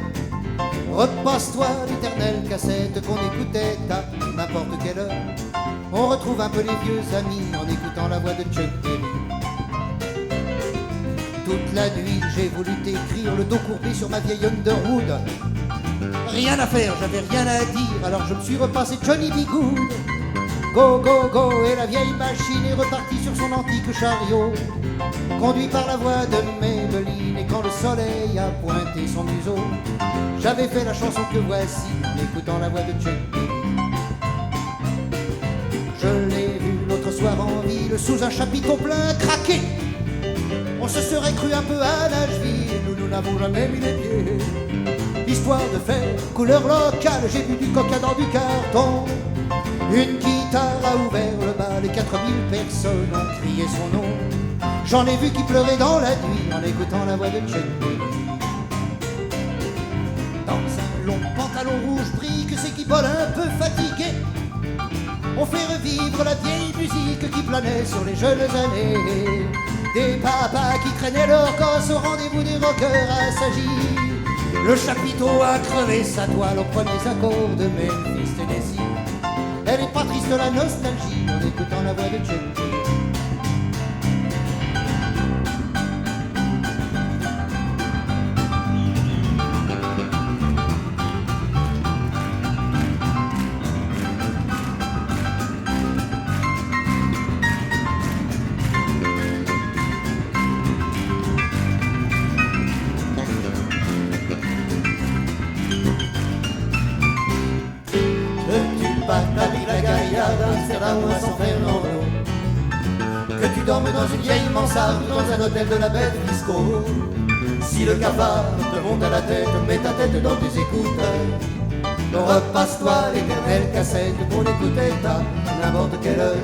Repasse-toi l'éternelle cassette qu'on écoutait à n'importe quelle heure. On retrouve un peu les vieux amis en écoutant la voix de Chuck Berry. Toute la nuit j'ai voulu t'écrire le dos courbé sur ma vieille Underwood. Rien à faire, j'avais rien à dire, alors je me suis repassé Johnny B. Good. Go, go, go, et la vieille machine est repartie sur son antique chariot, conduit par la voix de Maybelline. Et quand le soleil a pointé son museau, j'avais fait la chanson que voici en écoutant la voix de Chuck Berry. Je l'ai vu l'autre soir en ville sous un chapiteau plein craqué. On se serait cru un peu à Nashville où nous n'avons jamais mis les pieds. Histoire de faire couleur locale, j'ai bu du coca dans du carton. Une guitare a ouvert le bal et 4000 personnes ont crié son nom. J'en ai vu qui pleuraient dans la nuit en écoutant la voix de Chuck Berry. Dans un long pantalon rouge brique, c'est qui vole un peu fatigué. On fait revivre la vieille musique qui planait sur les jeunes années. Des papas qui traînaient leurs gosses au rendez-vous des rockers assagis. Le chapiteau a crevé sa toile aux premiers accords de Memphis, Tennessee. Elle est pas triste la nostalgie en écoutant la voix de Chuck Berry. Que tu dormes dans une vieille mansarde dans un hôtel de la baie de Frisco. Si le cafard te monte à la tête, mets ta tête dans tes écouteurs. Repasse-toi l'éternelle cassette pour l'écouter à n'importe quelle heure.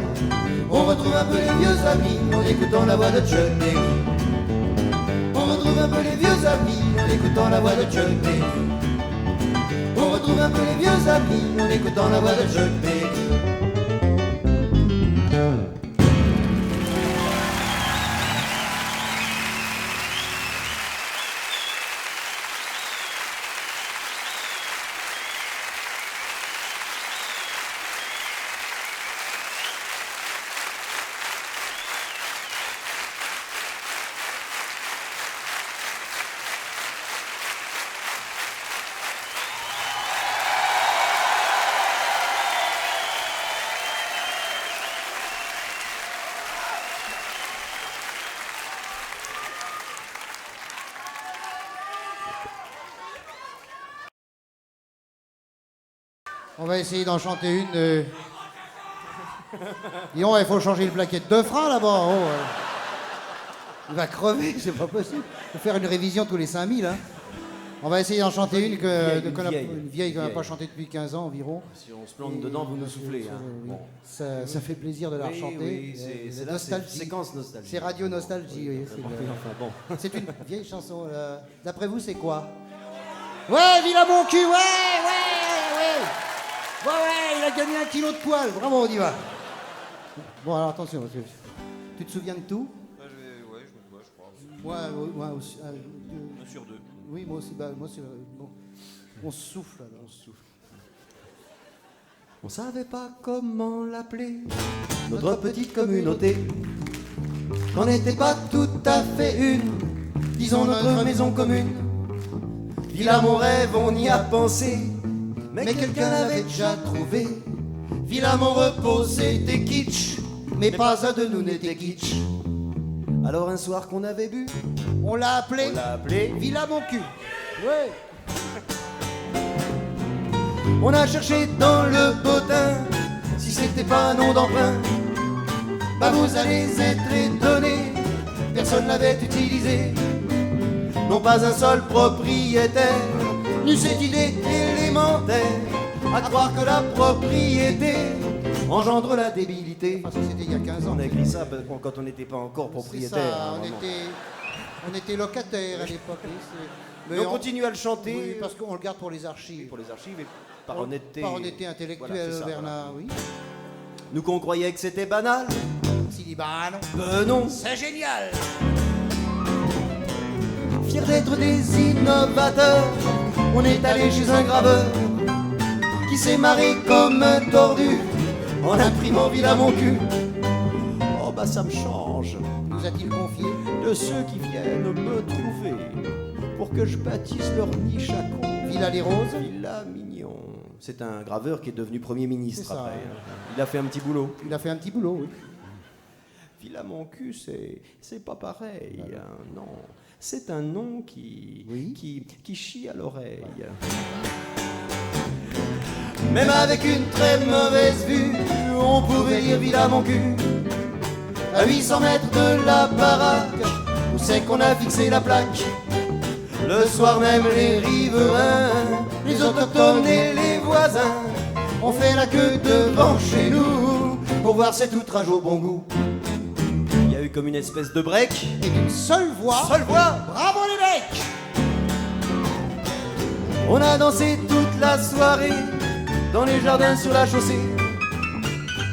On retrouve un peu les vieux amis en écoutant la voix de Chuck Berry. On retrouve un peu les vieux amis en écoutant la voix de Chuck Berry. On retrouve un peu les vieux amis en écoutant la voix de Chuck Berry. On va essayer d'en chanter une. Dis-donc, il faut changer le plaquette de frein là-bas. Oh, il va crever, c'est pas possible. Il faut faire une révision tous les 5000. Hein. On va essayer d'en chanter une vieille qu'on n'a pas chantée depuis 15 ans environ. Si on se plante dedans, vous nous soufflez. Hein. Oui. Ça fait plaisir de la rechanter. Oui, c'est la séquence nostalgie. C'est Radio Nostalgie, oui. C'est une vieille chanson. D'après vous, c'est quoi? Ouais, Villa mon cul, ouais. Ouais, il a gagné 1 kilo de poil. Bravo, on y va. Bon, alors attention, tu te souviens de tout? Je crois. Moi aussi. 1 sur 2. Oui, moi aussi. Moi, c'est bon. On se souffle, alors. On se souffle. On savait pas comment l'appeler, notre petite communauté. Qu'on n'était pas tout à fait une, disons notre maison commune. Villa mon rêve, on y a pensé, mais quelqu'un l'avait déjà trouvé. Villa mon repos, c'était kitsch, mais pas un de nous n'était kitsch. Alors un soir qu'on avait bu, On l'a appelé Villa mon cul. Ouais. on a cherché dans le bottin si c'était pas un nom d'emprunt. Bah vous allez être étonnés, personne l'avait utilisé. Non pas un seul propriétaire n'eut cette idée élémentaire, à croire que la propriété engendre la débilité. Ah, ça, c'était il y a 15 ans. On a écrit ça quand on n'était pas encore C'est propriétaire. ça, hein, on vraiment. était locataires à l'époque. Oui, Mais on continue à le chanter. Oui, parce qu'on le garde pour les archives. Pour les archives et par honnêteté. Par honnêteté intellectuelle, Voilà, c'est ça, Bernard, voilà. oui. Nous qu'on croyait que c'était banal, S'il dit bah non. non. C'est génial. Fiers d'être des innovateurs, on est allé chez un graveur qui s'est marré comme un tordu en imprimant Villa mon cul. Oh bah ça me change Nous a-t-il confié? de ceux qui viennent me trouver pour que je bâtisse leur niche à con. Villa les Roses. Villa Mignon. C'est un graveur qui est devenu Premier ministre C'est ça. après. Hein. Il a fait un petit boulot. Il a fait un petit boulot, oui. Villa mon cul, c'est pas pareil. Hein, non. C'est un nom Oui. qui chie à l'oreille. Même avec une très mauvaise vue, on pouvait lire Villa mon cul. À 800 mètres de la baraque, où c'est qu'on a fixé la plaque. Le soir même, les riverains, les autochtones et les voisins ont fait la queue devant chez nous pour voir cet outrage au bon goût. Il y a eu comme une espèce de break. Et d'une seule voix. Seule voix. Bravo les mecs. On a dansé toute la soirée dans les jardins sur la chaussée.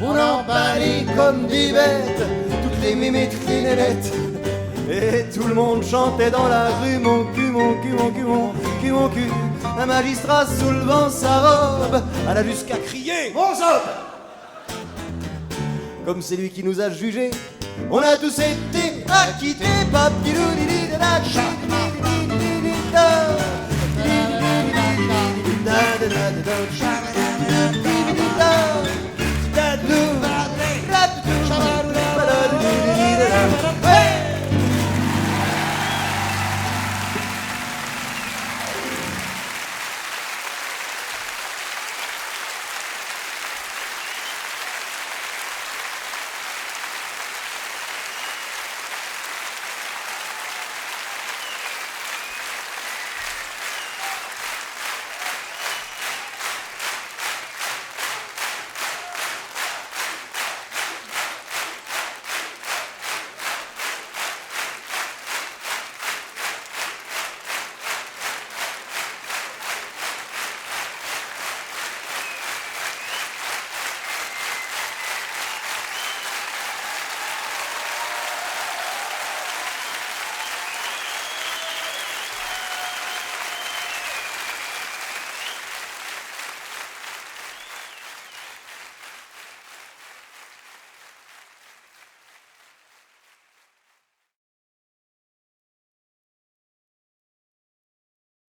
On a emballé comme des bêtes toutes les mémés, toutes les nénettes. Et tout le monde chantait dans la rue mon cul, mon cul, mon cul, mon cul, mon cul. Un magistrat soulevant sa robe, elle a jusqu'à crier mon zob. Comme c'est lui qui nous a jugés, on a tous été acquittés.